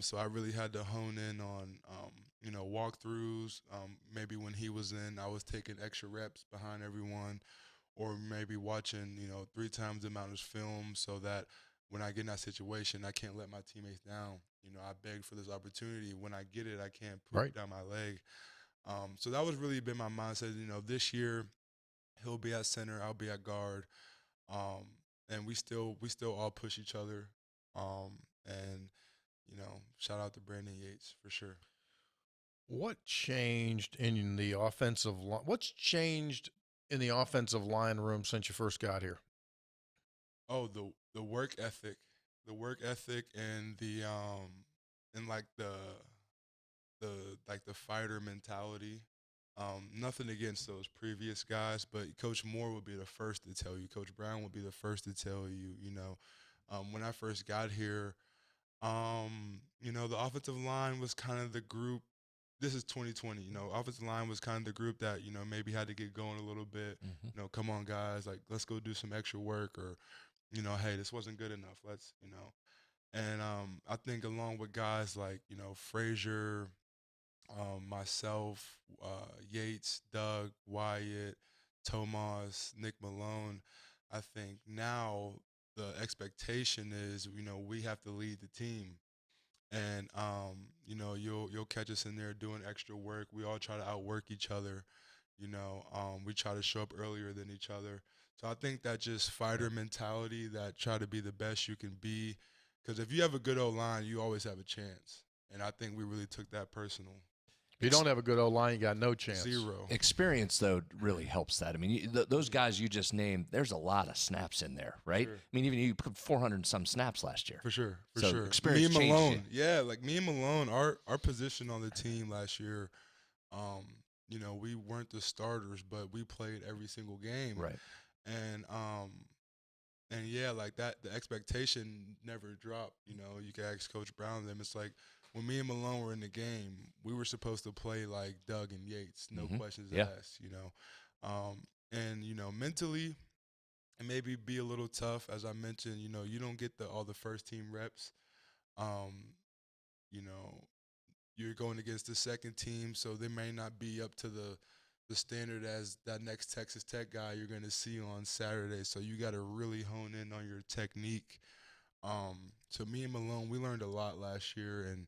So I really had to hone in on, walkthroughs. Maybe when he was in, I was taking extra reps behind everyone, or maybe watching, 3 times the amount of film so that when I get in that situation, I can't let my teammates down. I beg for this opportunity. When I get it, I can't put it down my leg. So that was really been my mindset. This year he'll be at center, I'll be at guard, and we still all push each other. And shout out to Brandon Yates for sure. What changed in the offensive line? What's changed in the offensive line room since you first got here? Oh, the work ethic, and the and like the fighter mentality. Nothing against those previous guys, but Coach Moore would be the first to tell you. Coach Brown would be the first to tell you. When I first got here, the offensive line was kind of the group. This is 2020. Offensive line was kind of the group that maybe had to get going a little bit. Come on, guys, like let's go do some extra work, or hey, this wasn't good enough. Let's And I think along with guys like Frazier, myself, Yates, Doug, Wyatt, Tomas, Nick Malone, I think now the expectation is, we have to lead the team. And you'll catch us in there doing extra work. We all try to outwork each other. We try to show up earlier than each other. So I think that just fighter mentality, that try to be the best you can be, because if you have a good O-line, you always have a chance. And I think we really took that personal. If you don't have a good O-line, you got no chance. Zero. Experience, though, really helps that. I mean, those guys you just named, there's a lot of snaps in there, right? Sure. I mean, even you put 400 and some snaps last year. For sure. Experience me and Malone, changes me and Malone, our position on the team last year, we weren't the starters, but we played every single game. Right. And yeah, like that, the expectation never dropped. You can ask Coach Brown them. It's like when me and Malone were in the game, we were supposed to play like Doug and Yates, no questions asked. And mentally, and maybe be a little tough, as I mentioned. You don't get all the first team reps. You're going against the second team, so they may not be up to the standard as that next Texas Tech guy you're going to see on Saturday. So you got to really hone in on your technique. So me and Malone, we learned a lot last year, and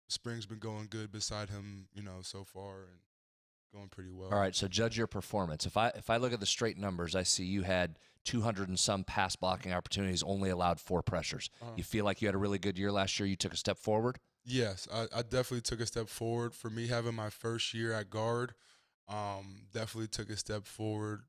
spring's been going good beside him, so far, and going pretty well. All right, so judge your performance. If I look at the straight numbers, I see you had 200 and some pass blocking opportunities, only allowed 4 pressures. You feel like you had a really good year last year? You took a step forward? Yes, I definitely took a step forward. For me, having my first year at guard, definitely took a step forward.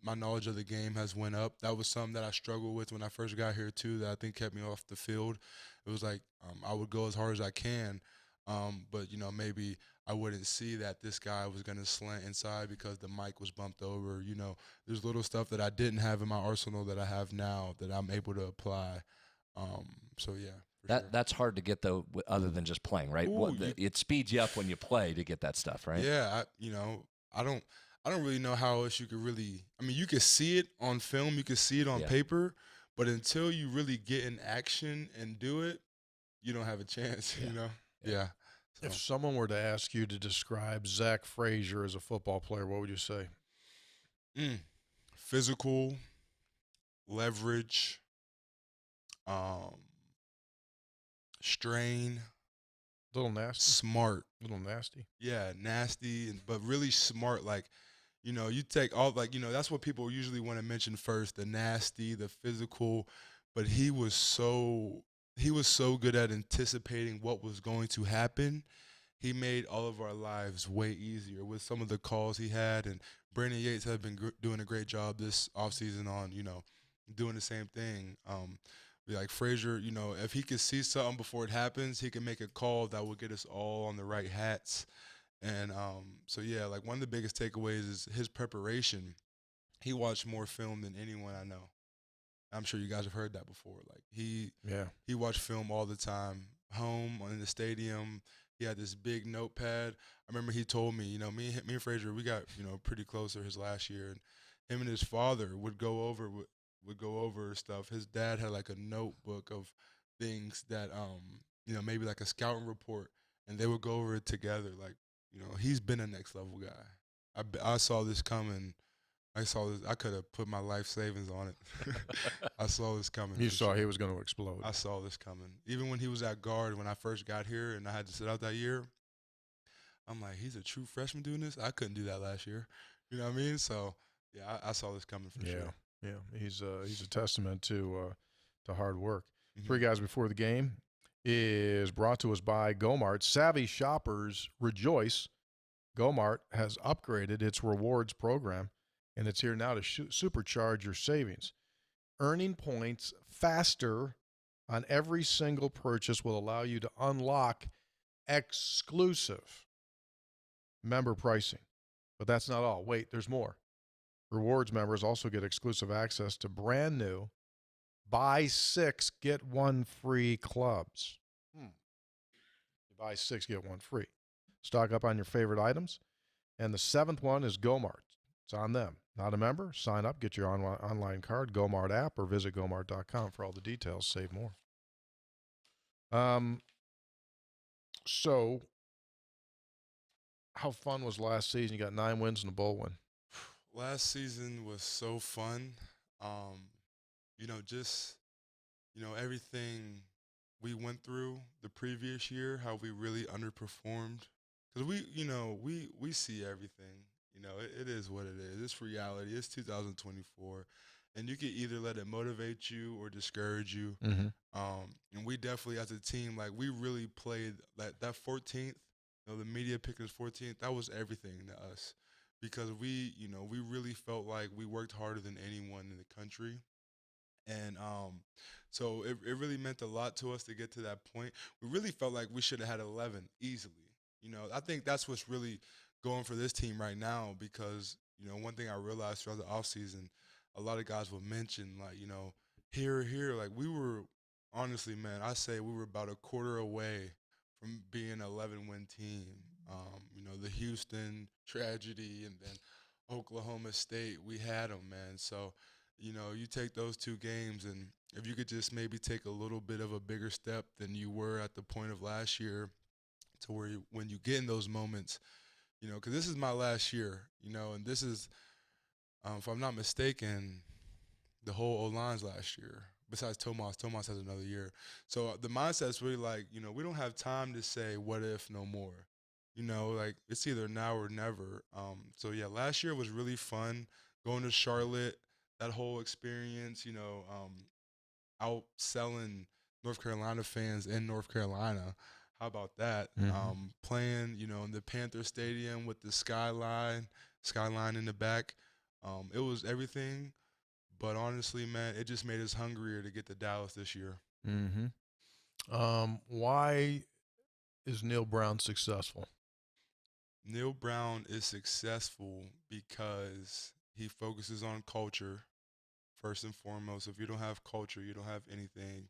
My knowledge of the game has went up. That was something that I struggled with when I first got here too, that I think kept me off the field. It was like I would go as hard as I can, but maybe I wouldn't see that this guy was going to slant inside because the mic was bumped over. There's little stuff that I didn't have in my arsenal that I have now that I'm able to apply. So yeah. That's hard to get, though, other than just playing, right? Ooh, It speeds you up when you play to get that stuff, right? Yeah, I don't really know how else you could really. I mean, you could see it on film, you could see it on paper, but until you really get in action and do it, you don't have a chance. Yeah. So. If someone were to ask you to describe Zach Frazier as a football player, what would you say? Physical, leverage, strain, A little nasty. smart. A little nasty. Yeah, nasty, but really smart. Like, you take all, like, that's what people usually want to mention first, the nasty, the physical, but he was so good at anticipating what was going to happen. He made all of our lives way easier with some of the calls he had, and Brandon Yates has been doing a great job this offseason on, doing the same thing. Like Frazier, if he could see something before it happens, he can make a call that will get us all on the right hats. And so, yeah, like one of the biggest takeaways is his preparation. He watched more film than anyone I know. I'm sure you guys have heard that before. Like he watched film all the time, home, in the stadium. He had this big notepad. I remember he told me, me and Frazier, we got pretty close his last year, and him and his father would go over stuff. His dad had like a notebook of things that maybe like a scouting report, and they would go over it together. Like, he's been a next level guy. I saw this coming. I saw this. I could have put my life savings on it. I saw this coming. You saw he was going to explode. I saw this coming. Even when he was at guard, when I first got here and I had to sit out that year, I'm like, he's a true freshman doing this? I couldn't do that last year. You know what I mean? So, yeah, I saw this coming for sure. Yeah, he's a testament to hard work. Mhm. Three Guys Before the Game is brought to us by Gomart. Savvy shoppers rejoice. Gomart has upgraded its rewards program, and it's here now to supercharge your savings. Earning points faster on every single purchase will allow you to unlock exclusive member pricing. But that's not all. Wait, there's more. Rewards members also get exclusive access to brand new buy 6, get 1 free clubs. You buy 6, get 1 free. Stock up on your favorite items. And the 7th one is Gomart. It's on them. Not a member? Sign up, get your online card, Gomart app, or visit gomart.com for all the details. Save more. So, how fun was last season? You got 9 wins and a bowl win. Last season was so fun. Just everything we went through the previous year, how we really underperformed. Because we see everything. It is what it is. It's reality. It's 2024. And you can either let it motivate you or discourage you. Mm-hmm. And we definitely, as a team, like, we really played that 14th, the media picked us 14th. That was everything to us. Because we really felt like we worked harder than anyone in the country. And so it really meant a lot to us to get to that point. We really felt like we should have had 11 easily. I think that's what's really going for this team right now, because, one thing I realized throughout the offseason, a lot of guys will mention, like, here, like, we were, honestly, man, I say we were about a quarter away from being an 11-win team. The Houston tragedy and then Oklahoma State, we had them, man. So, you take those 2 games, and if you could just maybe take a little bit of a bigger step than you were at the point of last year, to where when you get in those moments, because this is my last year, and this is, if I'm not mistaken, the whole O-line's last year. Besides Tomas has another year. So the mindset's really like, we don't have time to say what if no more. Like, it's either now or never. So, yeah, last year was really fun. Going to Charlotte, that whole experience, outselling North Carolina fans in North Carolina. How about that? Mm-hmm. Playing, in the Panther Stadium with the skyline in the back. It was everything. But honestly, man, it just made us hungrier to get to Dallas this year. Mm-hmm. Why is Neil Brown successful? Neil Brown is successful because he focuses on culture first and foremost. If you don't have culture, you don't have anything.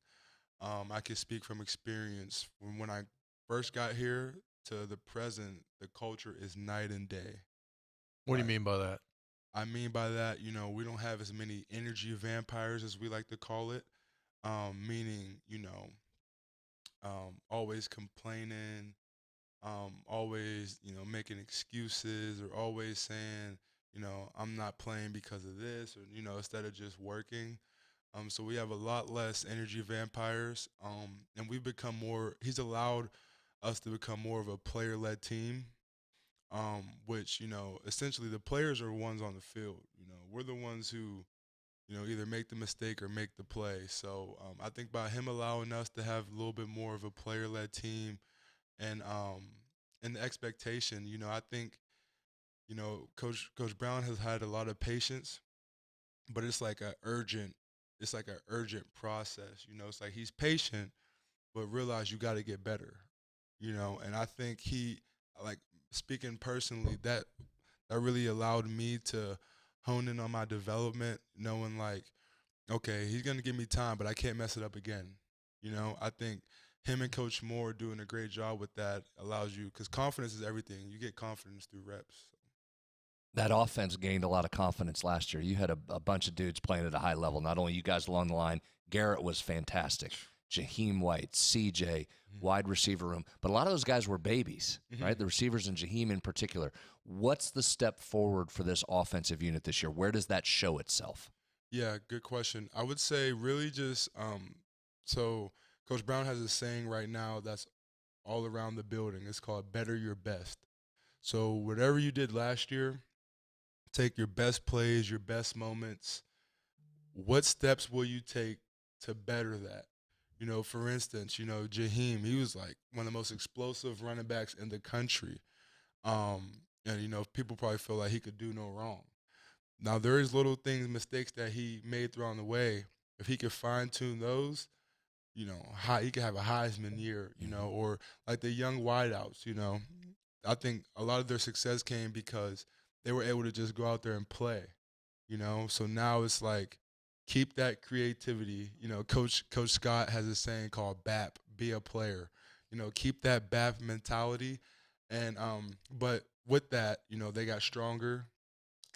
I can speak from experience. When I first got here to the present, the culture is night and day. What do you mean by that? I mean by that, we don't have as many energy vampires, as we like to call it, meaning, always complaining, always, making excuses, or always saying, I'm not playing because of this, or, instead of just working. So we have a lot less energy vampires, and we've become more – he's allowed us to become more of a player-led team. which, essentially the players are ones on the field. We're the ones who, either make the mistake or make the play. So I think by him allowing us to have a little bit more of a player-led team and the expectation, I think, Coach Brown has had a lot of patience, but it's like a urgent process. It's like he's patient, but realize you got to get better. And I think like speaking personally, that really allowed me to hone in on my development, knowing like, okay, he's gonna give me time, but I can't mess it up again. I think him and Coach Moore doing a great job with that allows you, because confidence is everything. You get confidence through reps. That offense gained a lot of confidence last year. You had a bunch of dudes playing at a high level. Not only you guys along the line, Garrett was fantastic. Jaheim White, CJ, wide receiver room. But a lot of those guys were babies, right? The receivers and Jaheim in particular. What's the step forward for this offensive unit this year? Where does that show itself? Yeah, good question. I would say really just so Coach Brown has a saying right now that's all around the building. It's called better your best. So whatever you did last year, take your best plays, your best moments. What steps will you take to better that? For instance, Jaheim, he was like one of the most explosive running backs in the country. And people probably feel like he could do no wrong. Now, there is little things, mistakes that he made throughout the way. If he could fine-tune those, he could have a Heisman year, or like the young wideouts, I think a lot of their success came because they were able to just go out there and play, So now it's like, keep that creativity. Coach Scott has a saying called BAP, be a player. Keep that BAP mentality. And but with that, they got stronger,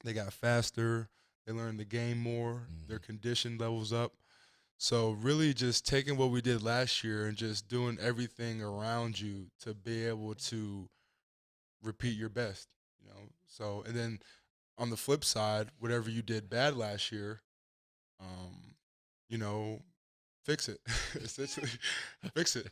they got faster, they learned the game more, their condition levels up. So really just taking what we did last year and just doing everything around you to be able to repeat your best, So, and then on the flip side, whatever you did bad last year, fix it. Essentially, fix it.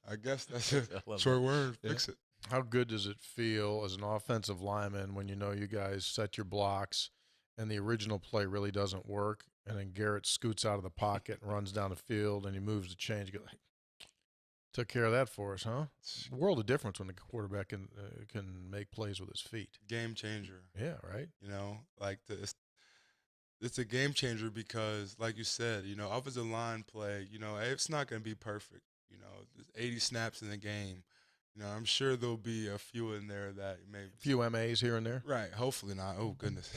I guess that's a short word. Fix it. How good does it feel as an offensive lineman when you guys set your blocks and the original play really doesn't work, and then Garrett scoots out of the pocket and runs down the field and he moves the chains? You go, took care of that for us, huh? World of difference when the quarterback can make plays with his feet. Game changer. Yeah, right. It's a game changer because, like you said, offensive line play, it's not going to be perfect. There's 80 snaps in the game. I'm sure there'll be a few in there that maybe a few MAs here and there. Right. Hopefully not. Oh, goodness.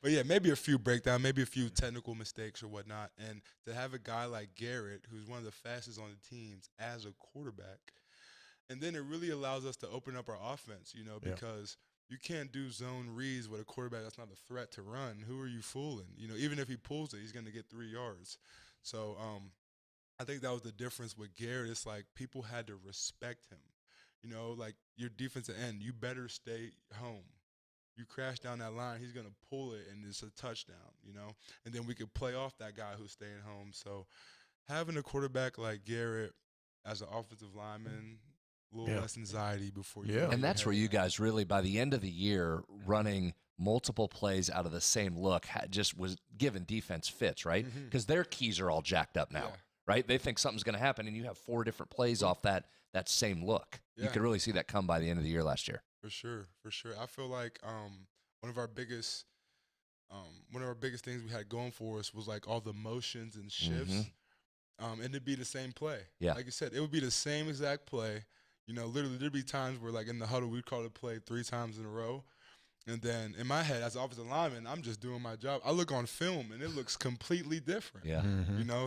But, yeah, maybe a few breakdowns, maybe a few technical mistakes or whatnot. And to have a guy like Garrett, who's one of the fastest on the teams, as a quarterback, and then it really allows us to open up our offense, because you can't do zone reads with a quarterback that's not a threat to run. Who are you fooling? Even if he pulls it, he's going to get 3 yards. So I think that was the difference with Garrett. It's like people had to respect him. Like your defensive end, you better stay home. You crash down that line, he's going to pull it, and it's a touchdown, And then we could play off that guy who's staying home. So having a quarterback like Garrett as an offensive lineman, a little less anxiety before you. And that's where you guys really, by the end of the year, running multiple plays out of the same look, just was giving defense fits, right? Because their keys are all jacked up now, right? They think something's going to happen, and you have 4 different plays off that same look. You could really see that come by the end of the year last year. For sure. I feel like one of our biggest things we had going for us was like all the motions and shifts, and it'd be the same play. Yeah. Like you said, it would be the same exact play. Literally there'd be times where like in the huddle we'd call the play 3 times in a row. And then in my head, as an offensive lineman, I'm just doing my job. I look on film, and it looks completely different. Yeah.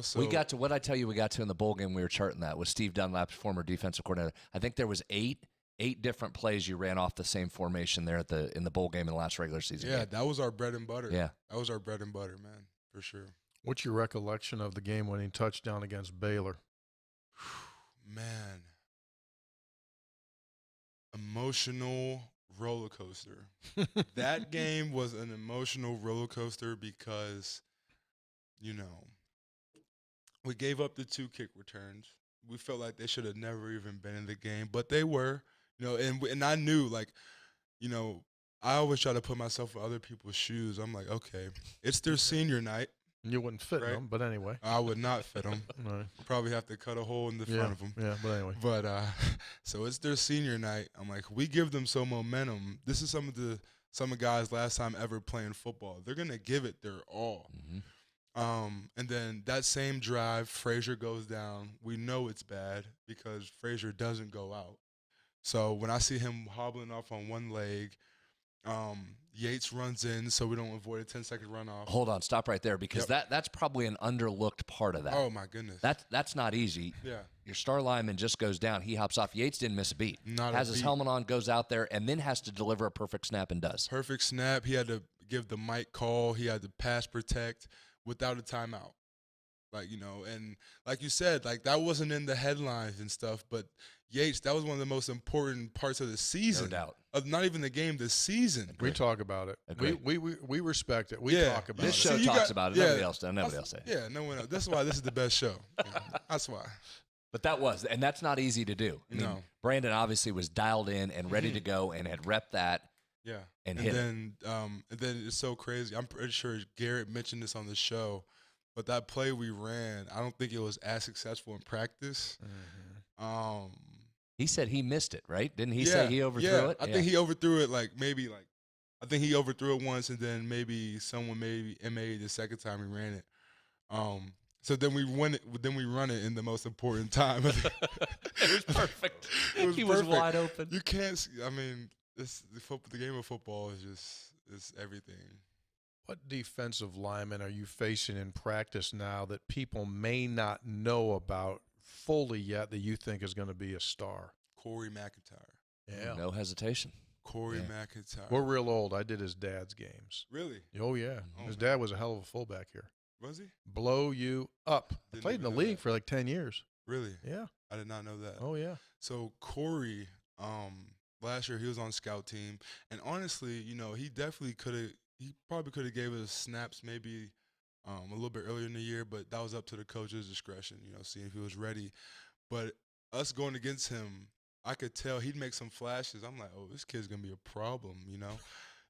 So we got to what I tell you we got to in the bowl game. We were charting that with Steve Dunlap, former defensive coordinator. I think there was eight different plays you ran off the same formation there in the bowl game in the last regular season game. That was our bread and butter. Yeah. That was our bread and butter, man, for sure. What's your recollection of the game-winning touchdown against Baylor? Man. Emotional roller coaster. That game was an emotional roller coaster because, we gave up the 2 kick returns. We felt like they should have never even been in the game, but they were, and I knew, like, you know, I always try to put myself in other people's shoes. I'm like, okay, it's their senior night. You wouldn't fit Right. them, but anyway. I would not fit them. Right. Probably have to cut a hole in the Yeah, front of them. yeah, but anyway. But so it's their senior night. I'm like, we give them some momentum. This is some of guys' last time ever playing football. They're gonna give it their all. And then that same drive, Frazier goes down. We know it's bad because Frazier doesn't go out. So when I see him hobbling off on one leg, Yates runs in so we don't avoid a 10-second runoff. Hold on, stop right there because that's probably an underlooked part of that. Oh my goodness. That's not easy. Yeah. Your star lineman just goes down. He hops off. Yates didn't miss a beat. Has his helmet on, goes out there, and then has to deliver a perfect snap and does. Perfect snap. He had to give the mic call. He had to pass protect without a timeout. Like, you know, and like you said, like that wasn't in the headlines and stuff, but Yates, that was one of the most important parts of the season. No doubt. Not even the game, the season. We talk about it. We respect it. We talk about this it. show talks about it. Nobody else does. Nobody else says. Yeah, no one else. That's why this is the best show. That's why. But and that's not easy to do. I mean, Brandon obviously was dialed in and ready to go and had repped that. Yeah. And then it's so crazy. I'm pretty sure Garrett mentioned this on the show, but that play we ran, I don't think it was as successful in practice. He said he missed it, right? Didn't he say he overthrew it? I think he overthrew it I think he overthrew it once and then maybe someone MA'd the second time he ran it. So then we run it in the most important time. It was perfect. He was wide open. You can't see, I mean, the game of football is everything. What defensive lineman are you facing in practice now that people may not know about fully yet that you think is going to be a star? Corey McIntyre. Yeah. No hesitation. Corey McIntyre. We're real old. I did his dad's games. Really? Oh, yeah. His dad was a hell of a fullback here. Was he? Blow you up. I played in the league for like 10 years. Really? Yeah. I did not know that. Oh, yeah. So Corey, last year he was on scout team, and honestly, you know, he probably could have gave us snaps maybe a little bit earlier in the year, but that was up to the coach's discretion, you know, seeing if he was ready. But us going against him, I could tell he'd make some flashes. I'm like, oh, this kid's going to be a problem, you know.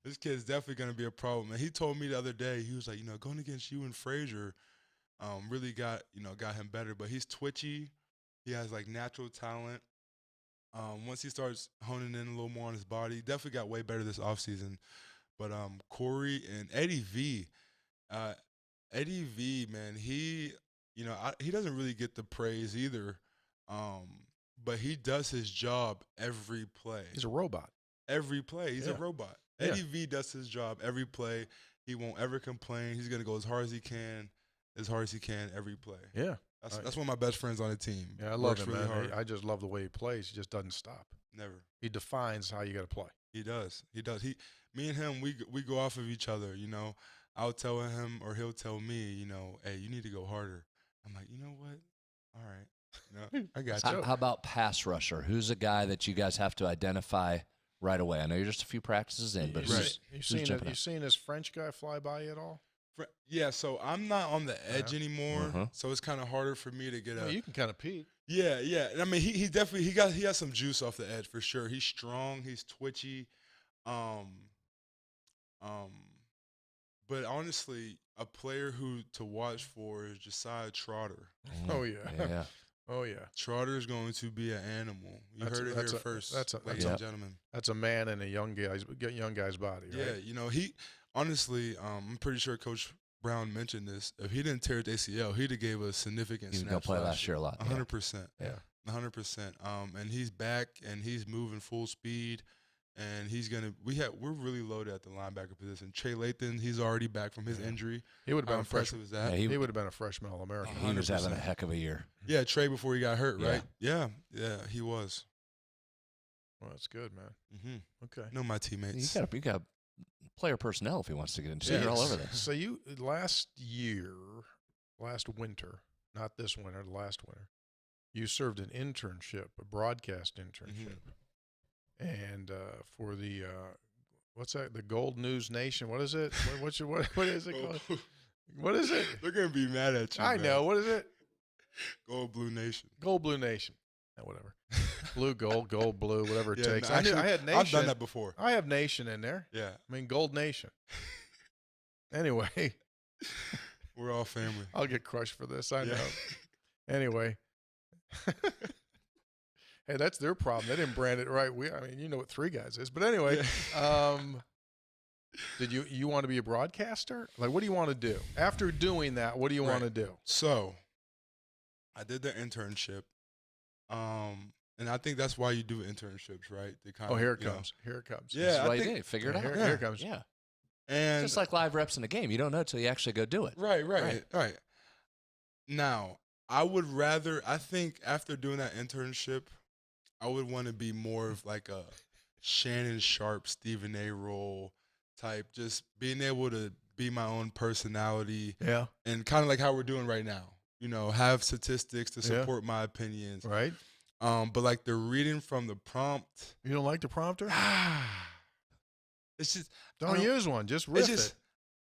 This kid's definitely going to be a problem. And he told me the other day, he was like, you know, going against you and Frazier really got him better. But he's twitchy. He has, like, natural talent. Once he starts honing in a little more on his body, he definitely got way better this offseason. But Corey and Eddie V, man, he doesn't really get the praise either, but he does his job every play. He's a robot. Every play, he's a robot. Yeah. Eddie V does his job every play. He won't ever complain. He's gonna go as hard as he can every play. Yeah, that's one of my best friends on the team. Yeah, I love him, really man. I just love the way he plays. He just doesn't stop. Never. He defines how you got to play. He does. Me and him, we go off of each other, you know. I'll tell him or he'll tell me, you know, hey, you need to go harder. I'm like, you know what? All right. You know, I got you. How about pass rusher? Who's a guy that you guys have to identify right away? I know you're just a few practices in, but you seen this French guy fly by you at all? Yeah, so I'm not on the edge anymore, so it's kind of harder for me to get you can kind of peek. Yeah. I mean, he definitely he has some juice off the edge for sure. He's strong. He's twitchy. But honestly, a player to watch for is Josiah Trotter. Oh yeah. Oh yeah. Trotter is going to be an animal. You heard it here first, ladies and gentlemen. That's a man in a young guy's body. Right? Yeah, you know, he honestly, I'm pretty sure Coach Brown mentioned this. If he didn't tear his ACL, he'd have gave us significant snaps. He was going to play last year a lot. 100%. Yeah. 100%. And he's back and he's moving full speed. And we're really loaded at the linebacker position. Trey Lathan, he's already back from his injury. He would have been impressive as that. He would have been a freshman All-American. He was having a heck of a year. Yeah, Trey before he got hurt, right? Yeah, he was. Well, that's good, man. Mm-hmm. Okay. Know my teammates. You got player personnel if he wants to get into it. You're all over this. So you last winter, not this winter, last winter, you served an internship, a broadcast internship. And for the what's that? The Gold News Nation. What is it? What is it called? What is it? They're gonna be mad at you. I know. What is it? Gold Blue Nation. Gold Blue Nation. Whatever. Blue, gold, blue, whatever it Yeah, takes. no, actually, I had Nation. I've done that before. I have Nation in there. Yeah, I mean, Gold Nation. Anyway, we're all family. I'll get crushed for this. I Yeah. know. Anyway. Hey, that's their problem. They didn't brand it right. I mean, you know what Three Guys is. But anyway, did you want to be a broadcaster? Like, what do you want to do? After doing that, what do you want to do? So, I did the internship. And I think that's why you do internships, right? They kind Here it comes. Here it comes. Yeah, That's I why you think- did. Figure it out. Here it comes. Yeah. And Just like live reps in a game. You don't know until you actually go do it. Right. Now, I think after doing that internship, I would want to be more of like a Shannon Sharp, Stephen A. role type, just being able to be my own personality. Yeah. And kind of like how we're doing right now, have statistics to support my opinions. Right. But like the reading from the prompt, You don't like the prompter? it's just, Don't use one. Just riff it.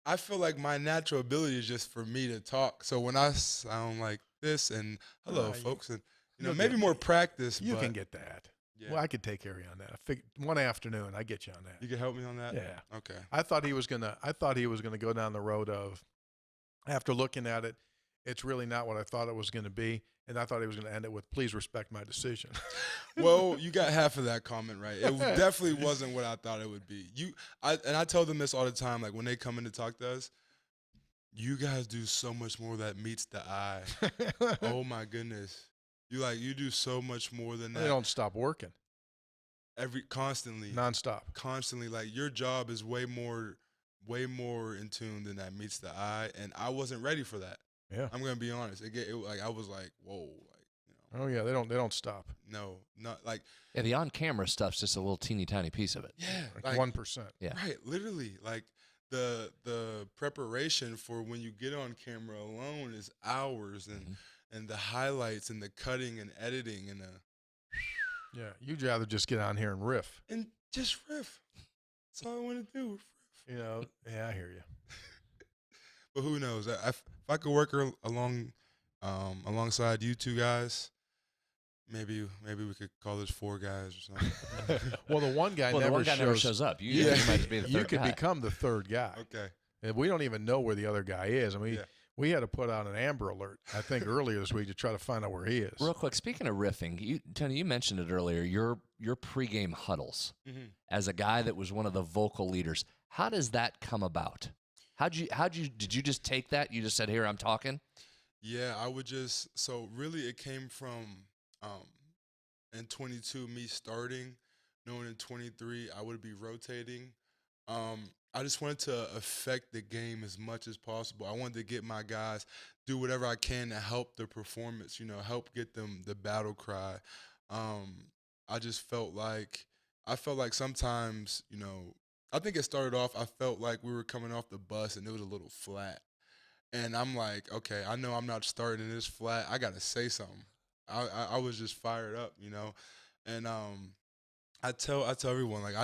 I feel like my natural ability is just for me to talk. So when I sound like this and hello, folks, and maybe more practice. You but can get that. Yeah. Well, I could take care of you on that. One afternoon, I get you on that. You can help me on that? Yeah. Okay. I thought he was gonna go down the road of, after looking at it, it's really not what I thought it was gonna be, and I thought he was gonna end it with, "Please respect my decision." Well, you got half of that comment right. It definitely wasn't what I thought it would be. I tell them this all the time, like when they come in to talk to us, you guys do so much more that meets the eye. Oh my goodness. You do so much more than that. They don't stop working. Constantly. Nonstop. Constantly. Like your job is way more in tune than that meets the eye. And I wasn't ready for that. Yeah. I'm gonna be honest. I was like, whoa, Oh yeah, they don't stop. No, not like Yeah, the on-camera stuff's just a little teeny tiny piece of it. yeah, Like 1%. Yeah. right, literally, like the preparation for when you get on camera alone is hours, and the highlights and the cutting and editing and Yeah. You'd rather just get on here and riff. just riff. That's all I want to do. Riff. Yeah, I hear you. But who knows? If I could work alongside you two guys, maybe we could call this four guys or something. Well, the one guy never shows up. You might just be the You third could guy. become the third guy. Okay. And we don't even know where the other guy is. I mean, Yeah. we had to put out an Amber Alert, I think, earlier this week to try to find out where he is. Real quick, speaking of riffing, Tony, you mentioned it earlier. Your pregame huddles as a guy that was one of the vocal leaders. How does that come about? Did you just take that? You just said, "Here, I'm talking." Yeah, I would so really it came from in 22 me starting, knowing in 23 I would be rotating. I just wanted to affect the game as much as possible. I wanted to get my guys, do whatever I can to help the performance, help get them the battle cry. I just felt like sometimes, I think it started off, I felt like we were coming off the bus and it was a little flat. And I'm like, okay, I know I'm not starting this flat. I got to say something. I was just fired up, And I tell everyone, like,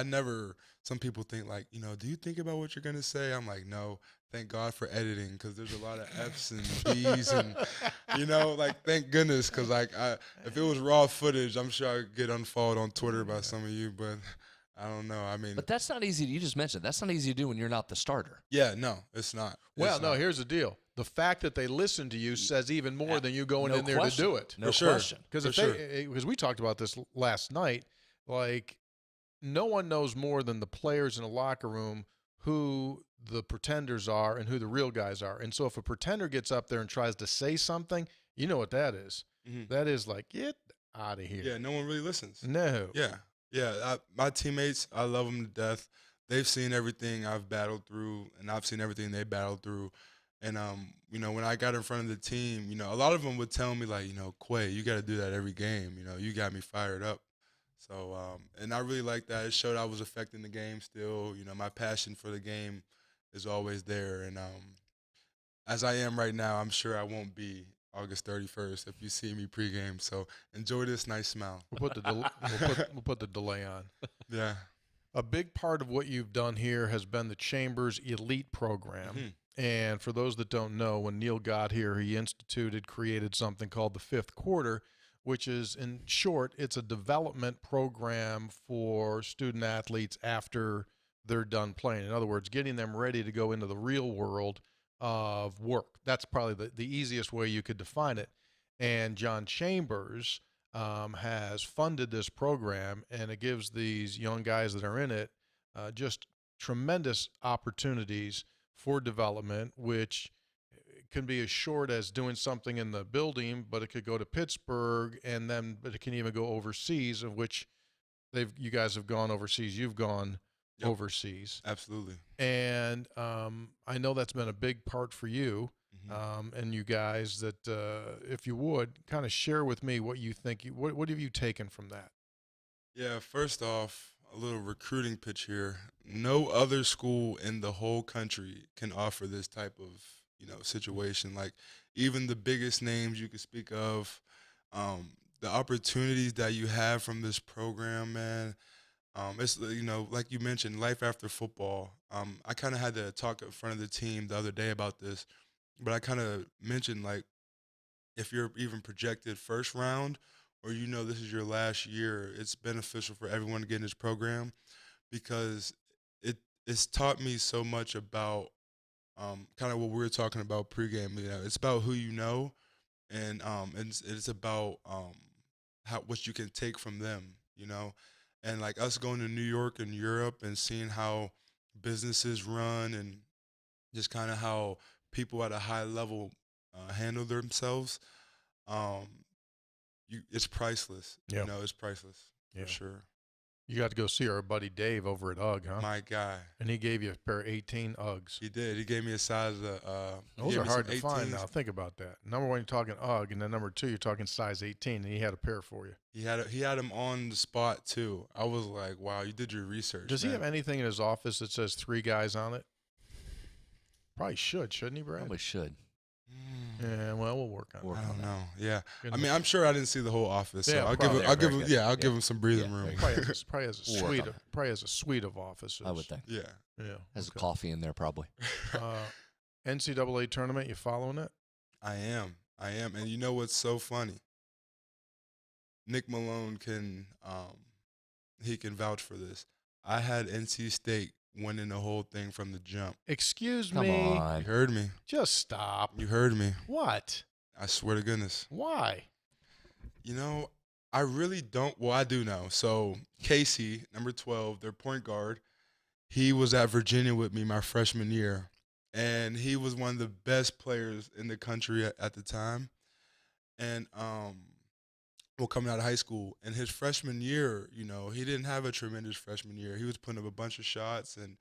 some people think, like, do you think about what you're going to say? I'm like, no, thank God for editing, because there's a lot of F's and B's and, like, thank goodness, because, like, if it was raw footage, I'm sure I'd get unfollowed on Twitter by some of you, but I don't know. I mean. But that's not easy. You just mentioned that's not easy to do when you're not the starter. Yeah, no, it's not. Well, no, here's the deal. The fact that they listen to you says even more than you going in there to do it. No sure. question. Because we talked about this last night, like, no one knows more than the players in the locker room who the pretenders are and who the real guys are. And so if a pretender gets up there and tries to say something, you know what that is. Mm-hmm. That is like, get out of here. Yeah, no one really listens. No. Yeah. My teammates, I love them to death. They've seen everything I've battled through, and I've seen everything they battled through. And, when I got in front of the team, a lot of them would tell me, like, Quay, you got to do that every game. You got me fired up. So, and I really like that. It showed I was affecting the game still. My passion for the game is always there. And as I am right now, I'm sure I won't be August 31st if you see me pregame. So enjoy this nice smile. We'll put the delay on. Yeah. A big part of what you've done here has been the Chambers Elite Program. And for those that don't know, when Neil got here, he created something called the Fifth Quarter, which is, in short, it's a development program for student athletes after they're done playing. In other words, getting them ready to go into the real world of work. That's probably the easiest way you could define it. And John Chambers has funded this program, and it gives these young guys that are in it just tremendous opportunities for development, which can be as short as doing something in the building, but it could go to Pittsburgh, but it can even go overseas, of which you guys have gone overseas. You've gone overseas. Absolutely. And I know that's been a big part for you and you guys, that if you would kind of share with me what you think, what have you taken from that? Yeah, first off, a little recruiting pitch here. No other school in the whole country can offer this type of, situation. Like, even the biggest names you could speak of, the opportunities that you have from this program, man. It's, like you mentioned, life after football. I kind of had to talk in front of the team the other day about this, but I kind of mentioned, like, if you're even projected first round, or this is your last year, it's beneficial for everyone to get in this program, because it's taught me so much about kind of what we were talking about pregame. It's about who you know, and it's about what you can take from them, and like us going to New York and Europe and seeing how businesses run, and just kind of how people at a high level handle themselves. It's priceless. Yeah. It's priceless for sure. You got to go see our buddy Dave over at UGG, huh? My guy. And he gave you a pair of 18 Uggs. He did. He gave me a size of those are hard to find now. Think about that. Number one, you're talking UGG, and then number two, you're talking size 18, and he had a pair for you. He had them on the spot too. I was like, wow, you did your research. Does he have anything in his office that says 3 guys on it? Probably should, shouldn't he, Brad? Probably should. Yeah, well, we'll work on it. I don't know. Yeah, I mean, I'm sure I didn't see the whole office, so I'll give him some breathing room. Probably has a suite of offices. I would think. Yeah. Has a coffee in there probably. NCAA tournament, you following it? I am, and you know what's so funny? Nick Malone can vouch for this. I had NC State winning the whole thing from the jump. Excuse Come me. on. You heard me. Just stop. You heard me. What? I swear to goodness. Why? I really don't. Well, I do know. So Casey, number 12, their point guard, he was at Virginia with me my freshman year, and he was one of the best players in the country at the time. And coming out of high school, and his freshman year, he didn't have a tremendous freshman year. He was putting up a bunch of shots, and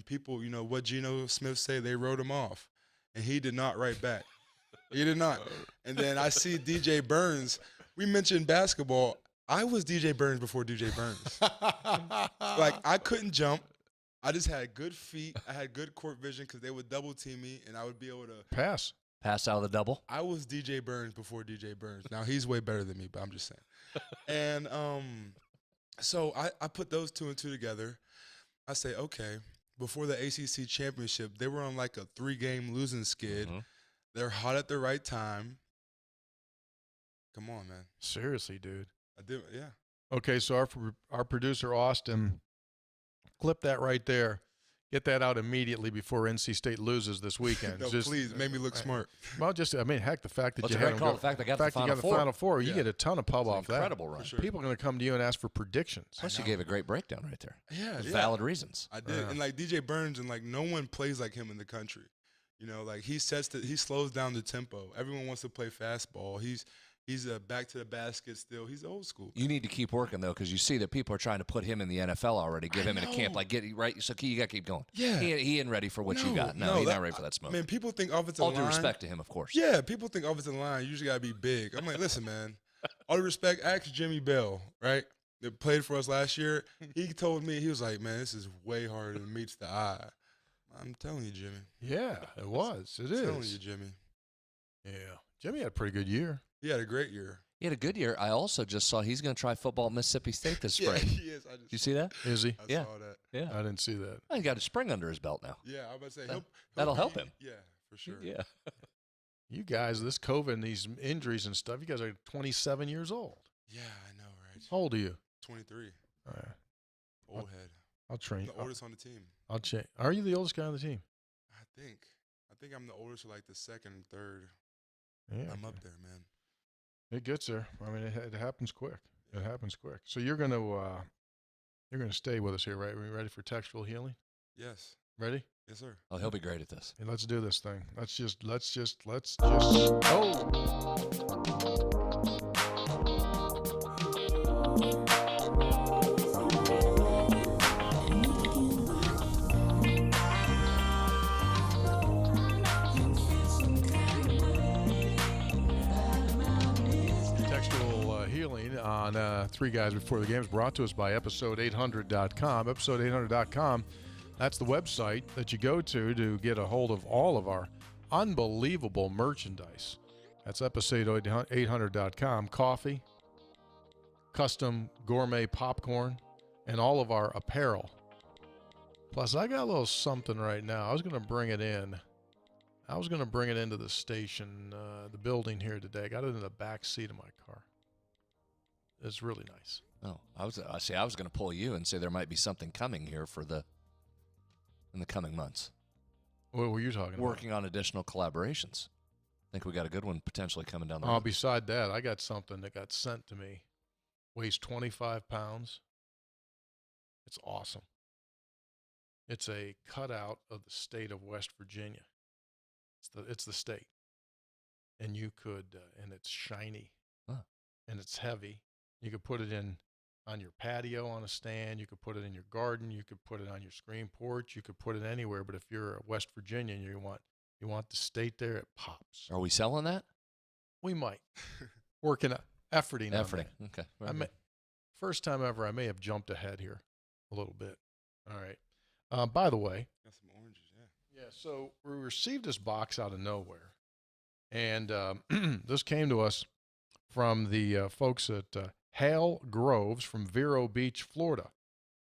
people, what Geno Smith say, they wrote him off, and he did not write back. He did not. And then I see DJ Burns. We mentioned basketball. I was DJ Burns before DJ Burns. Like, I couldn't jump. I just had good feet. I had good court vision because they would double team me, and I would be able to pass out of the double. I was DJ Burns before DJ Burns. Now he's way better than me, but I'm just saying. And so I put those 2 and 2 together. I say, okay, before the ACC championship, they were on like a 3-game losing skid. Mm-hmm. They're hot at the right time. Come on, man. Seriously, dude. I did, yeah. Okay, so our producer Austin, clip that right there. Get that out immediately before NC State loses this weekend. No, please, make me look smart. Well, heck, the fact that What's you a had great call? The fact they got the Final Four. You get a ton of pub off that. Incredible run. Sure. People are going to come to you and ask for predictions. Plus, you gave a great breakdown right there. Yeah, Valid reasons. I did, and like DJ Burns, and like no one plays like him in the country. Like he slows down the tempo. Everyone wants to play fastball. He's a back to the basket still. He's old school. You need to keep working, though, because you see that people are trying to put him in the NFL already, give him in a camp. Like, right? So you got to keep going. Yeah. He ain't ready for what you got. No, he's not ready for that smoke. Man, people think offensive all line. All due respect to him, of course. Yeah, people think offensive line, you usually got to be big. I'm like, listen, man, all due respect, ask Jimmy Bell, right? That played for us last year. He told me, he was like, man, this is way harder than meets the eye. I'm telling you, Jimmy. Yeah, it was. It is. I'm telling you, Jimmy. Yeah. Jimmy had a pretty good year. He had a great year. He had a good year. I also just saw he's going to try football at Mississippi State this spring. Yeah, he is. Did you see that? Is he? I saw that. Yeah. I didn't see that. Well, he got a spring under his belt now. Yeah, I was about to say. That'll help him. Yeah, for sure. Yeah. You guys, this COVID and these injuries and stuff, you guys are 27 years old. Yeah, I know, right? How old are you? 23. All right. Old head. I'll train. The oldest on the team. I'll change. Are you the oldest guy on the team? I think I'm the oldest, or like the second and third. Yeah. I'm up there, man. It gets there. I mean, it happens quick. It happens quick. So you're gonna stay with us here, right? Are you ready for textual healing? Yes. Ready? Yes, sir. Oh, he'll be great at this. Hey, let's do this thing. Let's just. Oh. Textual healing on Three Guys Before the Game is brought to us by episode800.com. Episode800.com. That's the website that you go to get a hold of all of our unbelievable merchandise. That's episode800.com. Coffee, custom gourmet popcorn, and all of our apparel. Plus, I got a little something right now. I was going to bring it in. I was going to bring it into the station, the building here today. I got it in the back seat of my car. It's really nice. Oh, I was going to pull you and say there might be something coming here in the coming months. What were you talking about? Working on additional collaborations. I think we got a good one potentially coming down the road. Beside that, I got something that got sent to me. Weighs 25 pounds. It's awesome. It's a cutout of the state of West Virginia. It's the state. And you could, and it's shiny. Huh. And it's heavy. You could put it on your patio on a stand. You could put it in your garden. You could put it on your screen porch. You could put it anywhere. But if you're a West Virginian, you want the state there, it pops. Are we selling that? We might. Working, efforting. Okay. First time ever, I may have jumped ahead here a little bit. All right. By the way. Got some oranges, yeah. Yeah, so we received this box out of nowhere. And this came to us from the folks at Hale Groves from Vero Beach, Florida.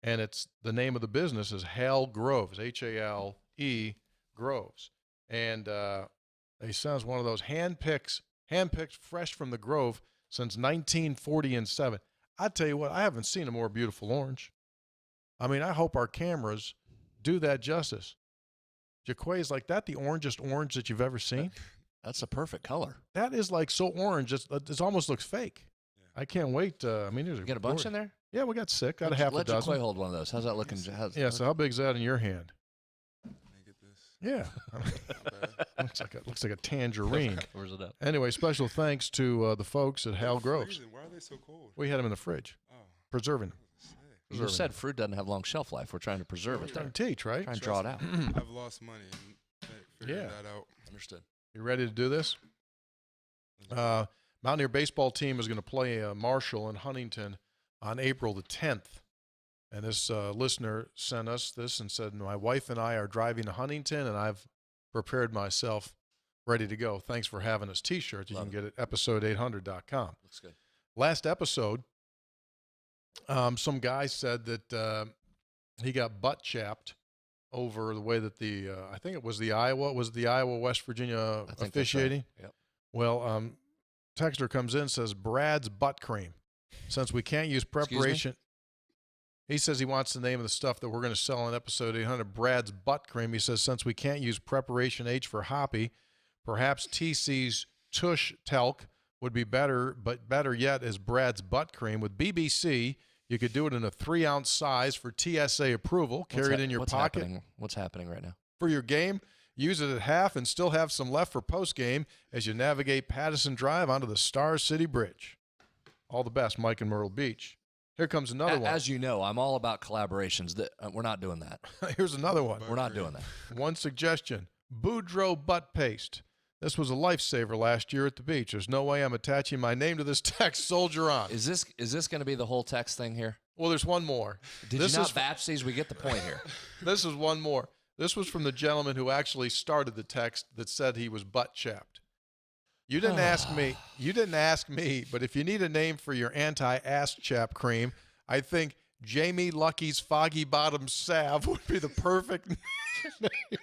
And it's the name of the business is Hale Groves, Hale Groves. And they sent us one of those handpicked fresh from the grove since 1947. I tell you what, I haven't seen a more beautiful orange. I mean, I hope our cameras do that justice. Jaquay's like that the orangest orange that you've ever seen? That's a perfect color. That is like so orange, it almost looks fake. Yeah. I can't wait. You got a bunch in there? Yeah, we got 6. Got a half a dozen. Let Jaquay hold one of those. How's that looking? So how big is that in your hand? Let me get this. Yeah. looks like a tangerine. Where's it at? Anyway, special thanks to the folks at Hale Groves. Why are they so cold? We had them in the fridge. Oh. Preserving them. You said fruit doesn't have long shelf life. We're trying to preserve it. Trying to teach, right? Trying to draw it out. I've lost money and figured that out. Understood. You ready to do this? Mountaineer baseball team is going to play Marshall in Huntington on April the 10th. And this listener sent us this and said, my wife and I are driving to Huntington, and I've prepared myself ready to go. Thanks for having us T-shirts. You can get it at episode800.com. Looks good. Last episode, some guy said that he got butt chapped over the way that I think it was the Iowa West Virginia officiating. Right. Yep. Well, texter comes in and says Brad's butt cream. Since we can't use preparation, he says he wants the name of the stuff that we're going to sell on episode 800. Brad's butt cream. He says since we can't use preparation H for hoppy, perhaps TC's tush talc would be better, but better yet is Brad's butt cream with BBC. You could do it in a 3-ounce size for TSA approval. Carry it in your pocket. What's happening right now? For your game, use it at half and still have some left for post-game as you navigate Patterson Drive onto the Star City Bridge. All the best, Mike in Myrtle Beach. Here comes another one. As you know, I'm all about collaborations. We're not doing that. Here's another one. We're not doing that. One suggestion, Boudreaux butt paste. This was a lifesaver last year at the beach. There's no way I'm attaching my name to this text. Soldier on. Is this going to be the whole text thing here? Well, there's one more. Did you not batch these? We get the point here. This is one more. This was from the gentleman who actually started the text that said he was butt chapped. You didn't ask me. You didn't ask me. But if you need a name for your anti-ass chap cream, I think Jamie Lucky's Foggy Bottom Salve would be the perfect name.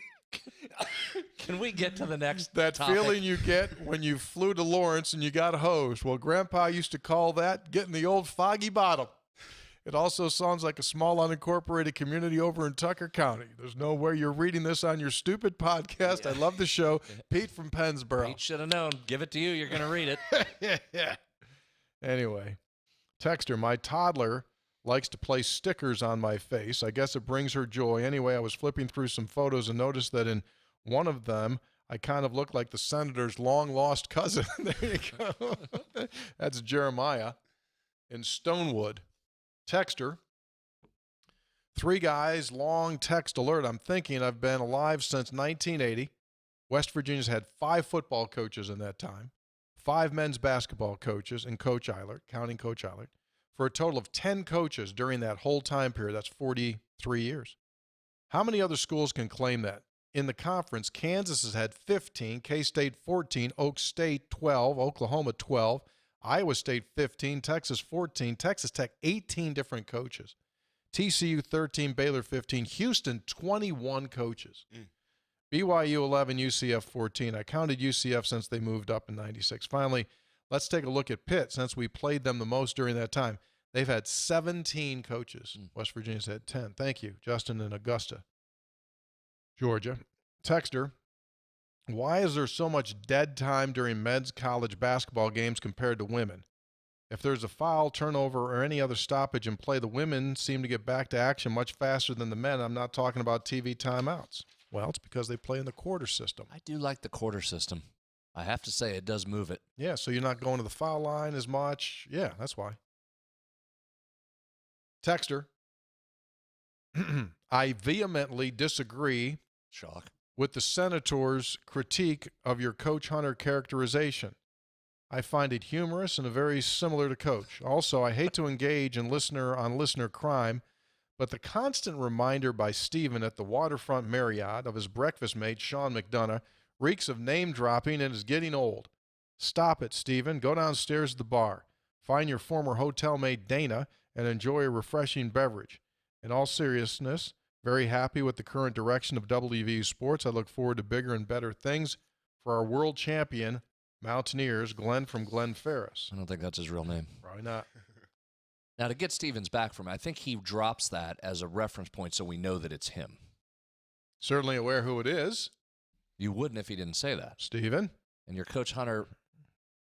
Can we get to the next That topic? feeling you get when you flew to Lawrence and you got hosed. Well, Grandpa used to call that getting the old foggy bottom. It also sounds like a small unincorporated community over in Tucker County. There's nowhere you're reading this on your stupid podcast. I love the show. Pete from Pennsboro. Pete should have known. Give it to you. You're going to read it. Yeah. Anyway, texter, my toddler likes to place stickers on my face. I guess it brings her joy. Anyway, I was flipping through some photos and noticed that in one of them, I kind of look like the senator's long-lost cousin. There you go. That's Jeremiah in Stonewood. Texter, 3 guys, long text alert. I'm thinking I've been alive since 1980. West Virginia's had 5 football coaches in that time, 5 men's basketball coaches, and Coach Eilert, counting Coach Eilert, for a total of 10 coaches during that whole time period. That's 43 years. How many other schools can claim that? In the conference, Kansas has had 15, K-State 14, Oak State 12, Oklahoma 12, Iowa State 15, Texas 14, Texas Tech 18 different coaches, TCU 13, Baylor 15, Houston 21 coaches, BYU 11, UCF 14. I counted UCF since they moved up in 96. Finally, let's take a look at Pitt since we played them the most during that time. They've had 17 coaches. West Virginia's had 10. Thank you, Justin in Augusta, Georgia. Texter, why is there so much dead time during men's college basketball games compared to women? If there's a foul, turnover, or any other stoppage in play, the women seem to get back to action much faster than the men. I'm not talking about TV timeouts. Well, it's because they play in the quarter system. I do like the quarter system. I have to say, it does move it. Yeah, so you're not going to the foul line as much. Yeah, that's why. Texter, I vehemently disagree Shock. with the Senator's critique of your Coach Hunter characterization. I find it humorous and very similar to Coach. Also, I hate to engage in listener crime, but the constant reminder by Stephen at the Waterfront Marriott of his breakfast mate, Sean McDonough, reeks of name-dropping and is getting old. Stop it, Stephen. Go downstairs to the bar. Find your former hotel mate, Dana, and enjoy a refreshing beverage. In all seriousness, very happy with the current direction of WVU Sports. I look forward to bigger and better things for our world champion, Mountaineers, Glenn from Glen Ferris. I don't think that's his real name. Probably not. Now, to get Stevens back from it, I think he drops that as a reference point so we know that it's him. Certainly aware who it is. You wouldn't if he didn't say that. Stephen. And your Coach Hunter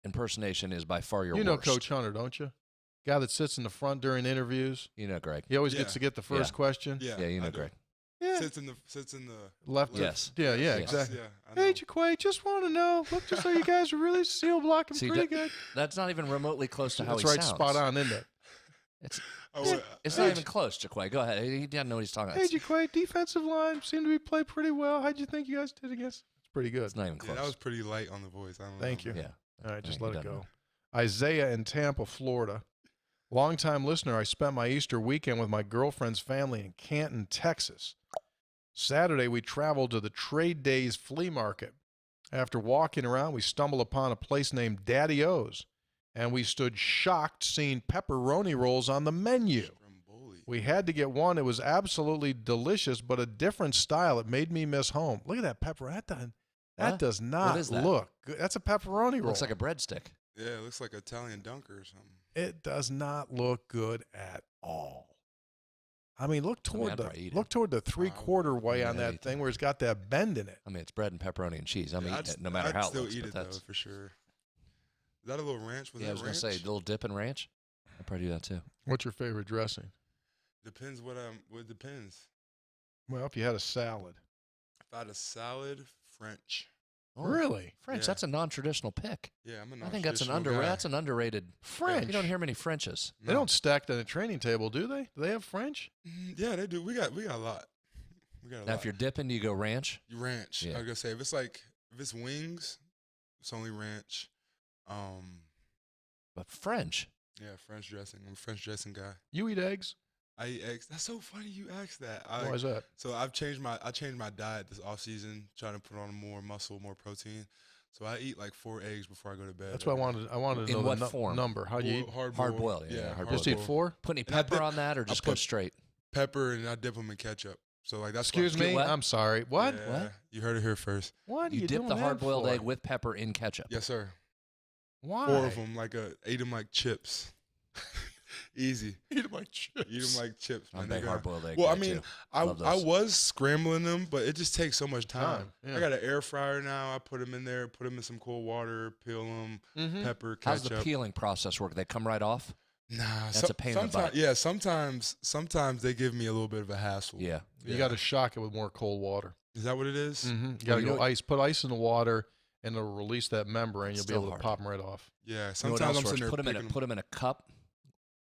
impersonation is by far your You know worst. Coach Hunter, don't you? Guy that sits in the front during interviews. You know Greg. He always gets to get the first question. Yeah, Yeah, you know I do. Greg. Yeah. Sits in the Left. Yes. Yeah, Yes. exactly. Yeah, I know. Hey, Jaquay, just want to know. Look, just so you guys are really seal blocking See, pretty good. That's not even remotely close to how That's he right, sounds. spot on, isn't it? It's not even close, Jaquay. Go ahead. He doesn't know what he's talking about. Hey, Jaquay, defensive line seemed to be played pretty well. How'd you think you guys did against? It's pretty good. It's not even Yeah, close. that was pretty light on the voice. I don't Thank know. you. Yeah. All right, just Yeah, let he it doesn't go. Isaiah in Tampa, Florida. Longtime listener, I spent my Easter weekend with my girlfriend's family in Canton, Texas. Saturday, we traveled to the Trade Days flea market. After walking around, we stumbled upon a place named Daddy O's, and we stood shocked seeing pepperoni rolls on the menu. Stromboli. We had to get one. It was absolutely delicious, but a different style. It made me miss home. Look at that pepper. That Huh? does not is that? look good. That's a pepperoni roll. Looks like a breadstick. Yeah, it looks like Italian dunker or something. It does not look good at all. I mean, look toward I'd probably eat it. the 3/4 way Yeah, on I'd that eat thing that. where it's got that bend in it. I mean, it's bread and pepperoni and cheese. I'm Yeah, eating it no matter I'd how it still looks. Eat but it that's, though, for sure. Is that a little ranch? yeah, I was going to say a little dip and ranch. I'd probably do that too. What's your favorite dressing? Depends what it depends. Well, if you had a salad. If I had a salad, French. Oh, Really? French? Yeah. That's a non-traditional pick. Yeah, I'm a I think that's an non-traditional guy. that's an underrated. French. You don't hear many Frenches. They don't stack that at a training table, do they? Do they have French? Yeah, they do. We got a lot. We got a Now, lot. if you're dipping, do you go ranch? Ranch. Yeah. I was gonna say if it's wings, it's only ranch. But French. Yeah, French dressing. I'm a French dressing guy. You eat eggs? I eat eggs. That's so funny you asked that. Why is that? So I changed my diet this off season, trying to put on more muscle, more protein. So I eat like 4 eggs before I go to bed. That's what I wanted to In know what the form? number. How do you eat? Hard Hard-boiled, yeah, Yeah, hard-boiled. Just eat 4? Put any And I pepper dip- on that, or just go put- straight? pepper, and I dip them in ketchup. So like that's Excuse me. what? I'm sorry. What? Yeah, What? You heard it here first. What? Are You dip doing the that hard-boiled for? egg with pepper in ketchup. Yes, sir. Why? 4 of them, ate them like chips. Easy. Eat them like chips. Eat them like chips. I'm a man. big hard-boiled egg Well, I guy, mean, too. I Love I those. was scrambling them, but it just takes so much time. Yeah. I got an air fryer now. I put them in there, put them in some cold water, peel them, pepper, How's ketchup. the peeling process work? They come right off? Nah, That's a pain in the butt. Yeah, sometimes they give me a little bit of a hassle. Yeah. You got to shock it with more cold water. Is that what it is? Mm-hmm. You got to you go know- ice. Put ice in the water, and it'll release that membrane. It's You'll be still able to hard. pop them right off. Yeah. You know what Sometimes else I'm works? sitting there Put them in a cup,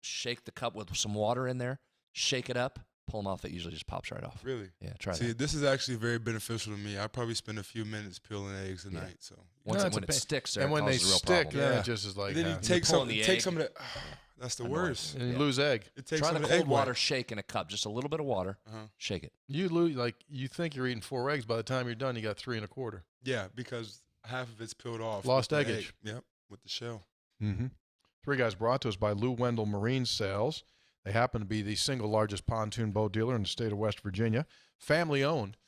shake the cup with some water in there, shake it up, pull them off. It usually just pops right off. Really? Yeah, try See, that. this is actually very beneficial to me. I probably spend a few minutes peeling eggs a night. So When it's a it pain. sticks there, And it when they causes a real stick, problem. then it just is like then you half. take pulling the egg. some of that. that's the Annoying. worst. and you Yeah. lose egg. It takes Try some the of the egg cold water white. shake in a cup, just a little bit of water. Shake it. You lose you think you're eating 4 eggs. By the time you're done, you got 3 1/4. Yeah, because half of it's peeled off. Lost with the eggage. egg. Yep, with the shell. Mm-hmm. 3 Guys brought to us by Lou Wendell Marine Sales. They happen to be the single largest pontoon boat dealer in the state of West Virginia. Family owned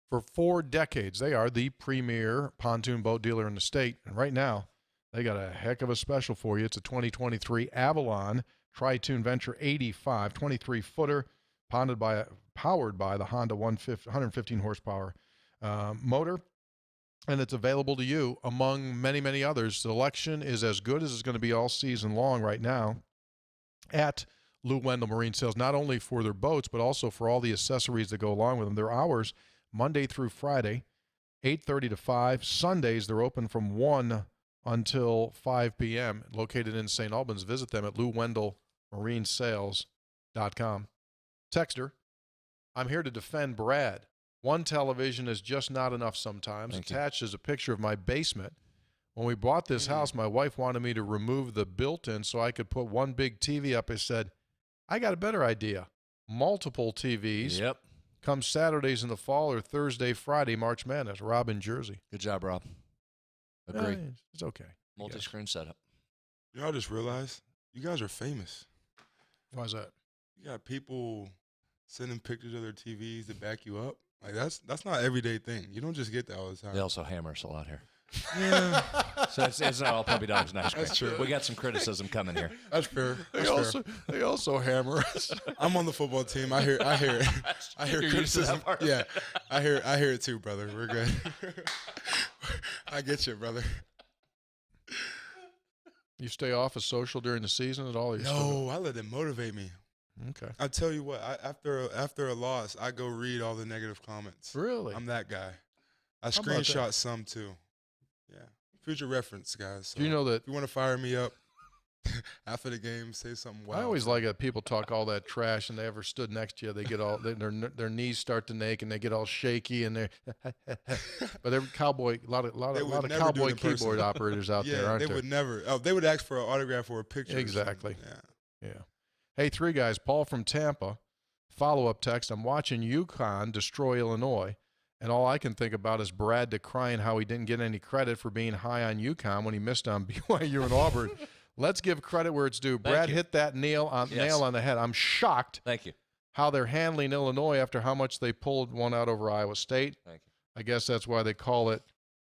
for 4 decades. They are the premier pontoon boat dealer in the state. And right now, they got a heck of a special for you. It's a 2023 Avalon Tri-Tune Venture 85, 23-footer, powered by the Honda 115 horsepower motor. And it's available to you among many, many others. Selection is as good as it's going to be all season long right now at Lou Wendell Marine Sales, not only for their boats, but also for all the accessories that go along with them. Their hours, Monday through Friday, 8:30 to 5. Sundays, they're open from 1 until 5 p.m., located in St. Albans. Visit them at LouWendellMarineSales.com. Texter, I'm here to defend Brad. One television is just not enough sometimes. Thank you. Attached is a picture of my basement. When we bought this house, my wife wanted me to remove the built-in so I could put one big TV up. I said, I got a better idea. Multiple TVs. Yep. Come Saturdays in the fall or Thursday, Friday, March Madness. Rob in Jersey. Good job, Rob. Agree. It's okay. Multi-screen setup. You know, I just realized you guys are famous. Why is that? You got people sending pictures of their TVs to back you up. Like that's not an everyday thing. You don't just get that all the time. They also hammer us a lot here. Yeah, So it's not all puppy dogs and ice cream. That's true. We got some criticism coming here. that's fair. They That's fair. also hammer us. I'm on the football team. I hear I hear You're used to criticism. that part. Yeah, I hear it too, brother. We're good. I get you, brother. You stay off of social during the season at all? You still No, I let them motivate me. go? Okay. I tell you what, after a loss, I go read all the negative comments. Really? I'm that guy. I How about that? screenshot some too. Yeah, future reference, guys. So Do you know that if you want to fire me up after the game, say something wild. I always like it. People talk all that trash, and they ever stood next to you. They get all their knees start to ache, and they get all shaky, and they're. But every cowboy, a lot of They would never do cowboy it in person. keyboard operators out yeah, there, aren't they there? would never. Oh, they would ask for an autograph or a picture. or Exactly. something. Yeah. Yeah. Hey, 3 Guys. Paul from Tampa. Follow-up text. I'm watching UConn destroy Illinois, and all I can think about is Brad decrying how he didn't get any credit for being high on UConn when he missed on BYU and Auburn. Let's give credit where it's due. Brad you. hit that nail on the head. I'm shocked Thank you. how they're handling Illinois after how much they pulled one out over Iowa State. Thank you. I guess that's why they call it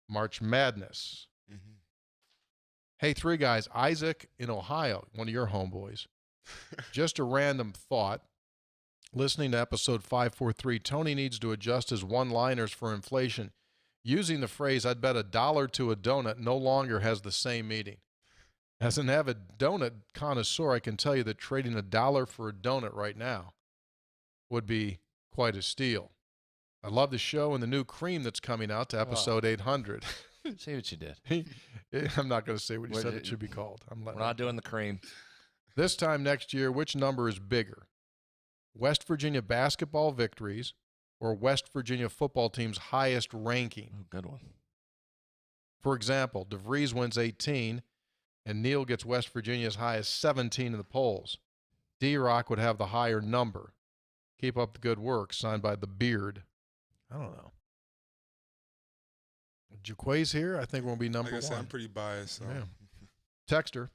March Madness. Mm-hmm. Hey, 3 Guys. Isaac in Ohio, one of your homeboys. Just a random thought. Listening to episode 543, Tony needs to adjust his one-liners for inflation. Using the phrase, I'd bet $1 to a donut no longer has the same meaning. As an avid donut connoisseur, I can tell you that trading $1 for a donut right now would be quite a steal. I love the show and the new cream that's coming out to episode 800. See what you did. I'm not going to say what he What said did- it should be called. We're not doing the cream. This time next year, which number is bigger? West Virginia basketball victories or West Virginia football team's highest ranking? Oh, good one. For example, DeVries wins 18, and Neal gets West Virginia as high as 17 in the polls. D-Rock would have the higher number. Keep up the good work. Signed by the Beard. I don't know. Jaquay's here. I think we'll be number Like I said, I'm one. pretty biased. So. Yeah. Texter.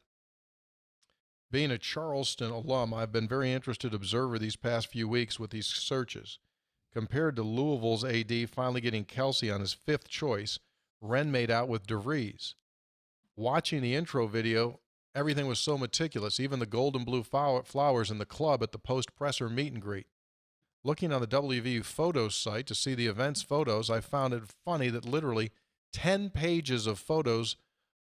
Being a Charleston alum, I've been very interested observer these past few weeks with these searches. compared to Louisville's AD finally getting Kelsey on his 5th choice. Wren made out with DeVries. Watching the intro video, everything was so meticulous, even the gold and blue flowers in the club at the post-presser meet and greet. Looking on the WVU photos site to see the event's photos, I found it funny that literally 10 pages of photos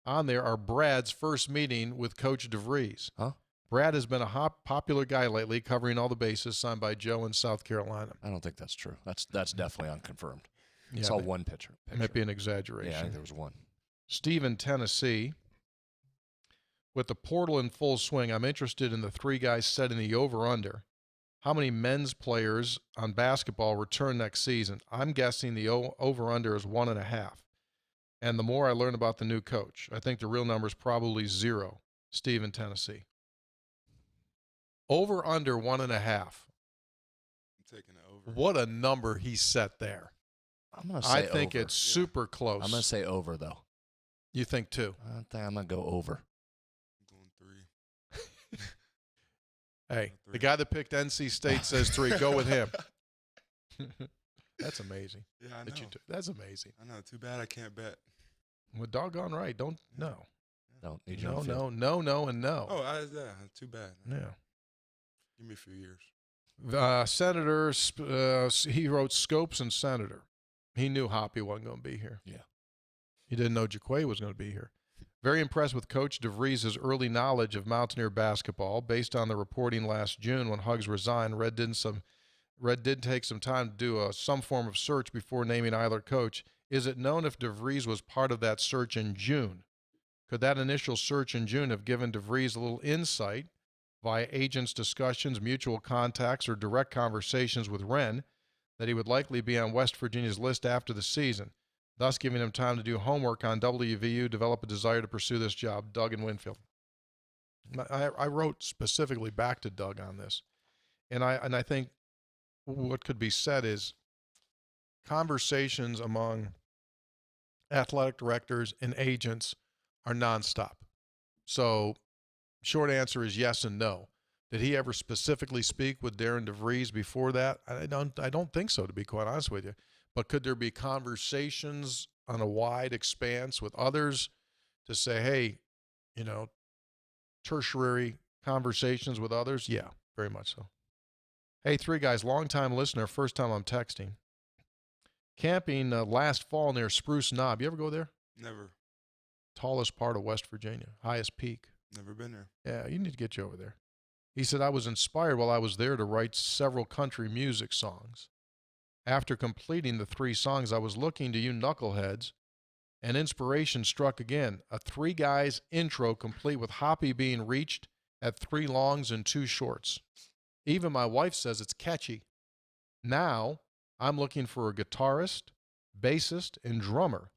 on there are Brad's first meeting with Coach DeVries. Huh? Brad has been a popular guy lately, covering all the bases, signed by Joe in South Carolina. I don't think that's true. That's definitely unconfirmed. Yeah, I saw one picture. Might be an exaggeration. Yeah, I think there was one. Steve in Tennessee. With the portal in full swing, I'm interested in the 3 guys setting the over-under. How many men's players on basketball return next season? I'm guessing the over-under is 1.5. And the more I learn about the new coach, I think the real number is probably 0. Steve in Tennessee. Over-under 1.5. I'm taking it over. What a number he set there. I'm going to say I think over. it's super close. I'm going to say over, though. You think 2? I think I'm going to go over. I'm going 3. Hey, the guy that picked NC State says 3. Go with him. That's amazing. Yeah, I know. That's amazing. I know. Too bad I can't bet. Well, doggone right. Don't no. Don't need you No, on the field. no, and no. Oh, yeah. Too bad. Yeah. Give me a few years. Senator, he wrote Scopes and Senator. He knew Hoppy wasn't going to be here. Yeah. He didn't know Jaquay was going to be here. Very impressed with Coach DeVries' early knowledge of Mountaineer basketball. Based on the reporting last June when Huggs resigned, Red did take some time to do some form of search before naming Eilert coach. Is it known if DeVries was part of that search in June? Could that initial search in June have given DeVries a little insight via agents' discussions, mutual contacts, or direct conversations with Wren that he would likely be on West Virginia's list after the season, thus giving him time to do homework on WVU, develop a desire to pursue this job? Doug in Winfield. I wrote specifically back to Doug on this, and I think what could be said is conversations among athletic directors and agents are nonstop. So short answer is yes and no. Did he ever specifically speak with Darren DeVries before that? I don't think so, to be quite honest with you. But could there be conversations on a wide expanse with others to say, hey, tertiary conversations with others? Yeah, very much so. Hey, 3 guys, long-time listener, first time I'm texting. Camping last fall near Spruce Knob. You ever go there? Never. Tallest part of West Virginia, highest peak. Never been there. Yeah, you need to get you over there. He said, I was inspired while I was there to write several country music songs. After completing the 3 songs, I was looking to you knuckleheads, and inspiration struck again. A 3 guys intro complete with Hoppy being reached at 3 longs and 2 shorts. Even my wife says it's catchy. Now, I'm looking for a guitarist, bassist, and drummer.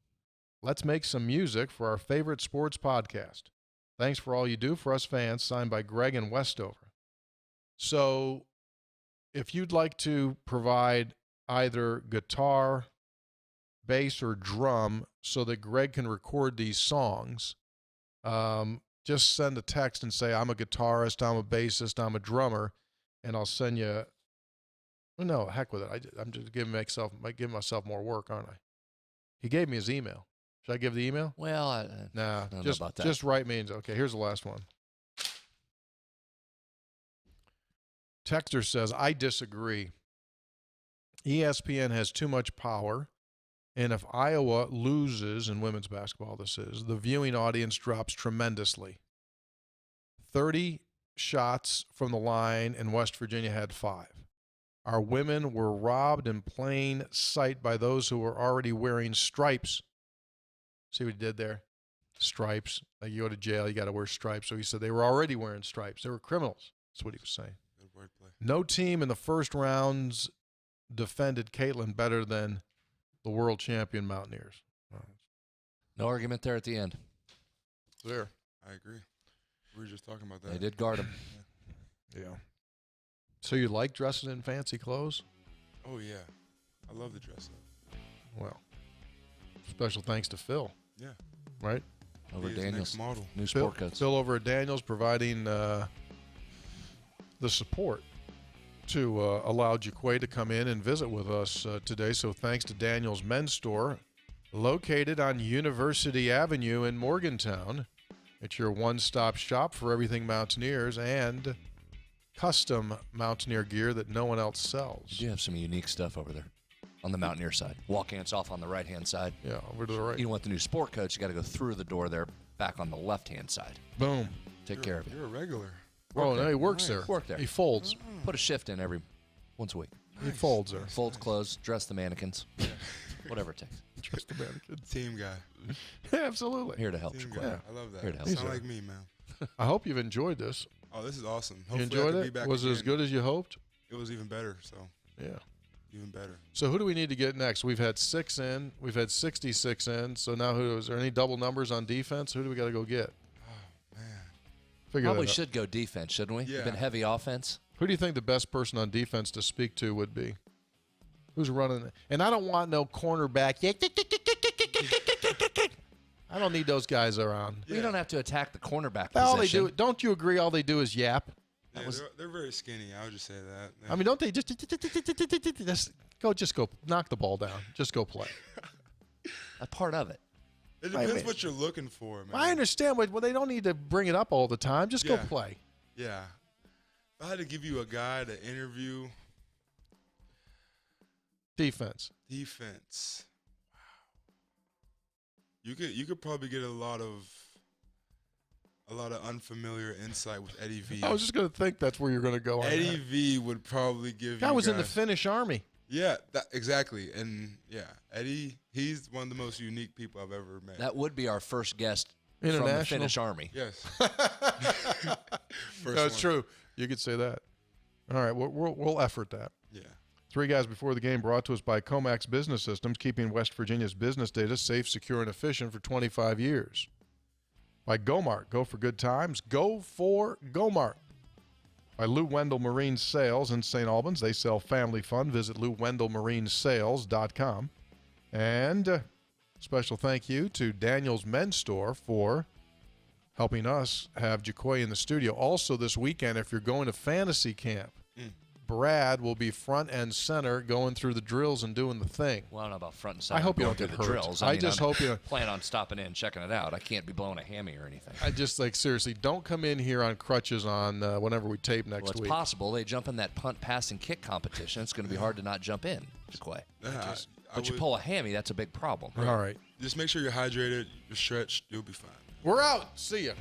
Let's make some music for our favorite sports podcast. Thanks for all you do for us fans. Signed by Greg in Westover. So if you'd like to provide either guitar, bass, or drum so that Greg can record these songs, just send a text and say, I'm a guitarist, I'm a bassist, I'm a drummer, and I'll send you. No, heck with it. I'm just giving myself more work, aren't I? He gave me his email. Should I give the email? Well, nah, I don't know about that. Just write me. Okay, here's the last one. Texter says, I disagree. ESPN has too much power, and if Iowa loses, in women's basketball this is, the viewing audience drops tremendously. 30 shots from the line, and West Virginia had 5. Our women were robbed in plain sight by those who were already wearing stripes. See what he did there? Stripes. Like you go to jail, you got to wear stripes. So he said they were already wearing stripes. They were criminals. That's what he was saying. Good wordplay. No team in the first rounds defended Caitlin better than the world champion Mountaineers. No argument there at the end. There. I agree. We were just talking about that. They did guard him. Yeah. So you like dressing in fancy clothes? Oh, yeah. I love the dress up. Well, special thanks to Phil. Yeah. Right? Over Be his Daniels. next model. New sport coats. Phil over at Daniels providing the support to allow Jaquay to come in and visit with us today. So thanks to Daniel's Men's Store, located on University Avenue in Morgantown. It's your one-stop shop for everything Mountaineers and custom Mountaineer gear that no one else sells. You have some unique stuff over there on the Mountaineer side. Walk-ins off on the right-hand side. Yeah, over to the right. You want the new sport coats, you got to go through the door there, back on the left-hand side. Boom. Take care of it. You're a regular. Oh, no, he works Nice. there. Work there. He folds. Put a shift in every once a week. He folds there. Folds clothes, dress the mannequins, whatever it takes. Just a mannequin. Team guy. Absolutely. Here to help. Team Jaquay. guy. Yeah. I love that. Here to help. Sound like me, man. I hope you've enjoyed this. Oh, this is awesome. You Hopefully I enjoyed can be it? back Was it as again. good as you hoped? It was even better. So Yeah. even better. So who do we need to get next? We've had 6 in. We've had 66 in. So now is there any double numbers on defense? Who do we got to go get? Oh man. Figure Probably that out. should go defense, shouldn't we? Yeah. You've been heavy offense. Who do you think the best person on defense to speak to would be? Who's running? And I don't want no cornerback. I don't need those guys around. You don't have to attack the cornerback All they position. do, don't you agree? All they do is yap. Yeah, they're very skinny. I would just say that. I mean, don't they just go knock the ball down. Just go play. A part of it. it I depends mean- what you're looking for, man. I understand, but they don't need to bring it up all the time. Just go Yeah. play. Yeah. If I had to give you a guy to interview Defense. defense, wow. You could probably get a lot of unfamiliar insight with Eddie V. I was just going to think that's where you're going to go on Eddie that. V would probably give Guy you was in the guys- Finnish army. Yeah, exactly. And yeah, Eddie, he's one of the most unique people I've ever met. That would be our first guest from the International. Finnish Army. yes. First That's one. true. You could say that. All right, we'll effort that. Yeah. 3 guys before the game brought to us by Comax Business Systems, keeping West Virginia's business data safe, secure, and efficient for 25 years. By Gomart, go for good times. Go for Gomart. By Lou Wendell Marine Sales in St. Albans. They sell family fun. Visit LouWendellMarineSales.com. And special thank you to Daniel's Men's Store for helping us have Jaquay in the studio. Also this weekend, if you're going to fantasy camp, Brad will be front and center going through the drills and doing the thing. Well, I don't know about front and side. I hope you going don't get through the hurt. drills. I mean, just I'm hope you- plan on stopping in, checking it out. I can't be blowing a hammy or anything. I just seriously, don't come in here on crutches on whenever we tape next Well, it's week. possible they jump in that punt, pass, and kick competition. It's going to be hard to not jump in, Jaquay. I But you would- pull a hammy, that's a big problem. All right. Just make sure you're hydrated, you're stretched, you'll be fine. We're out. See ya.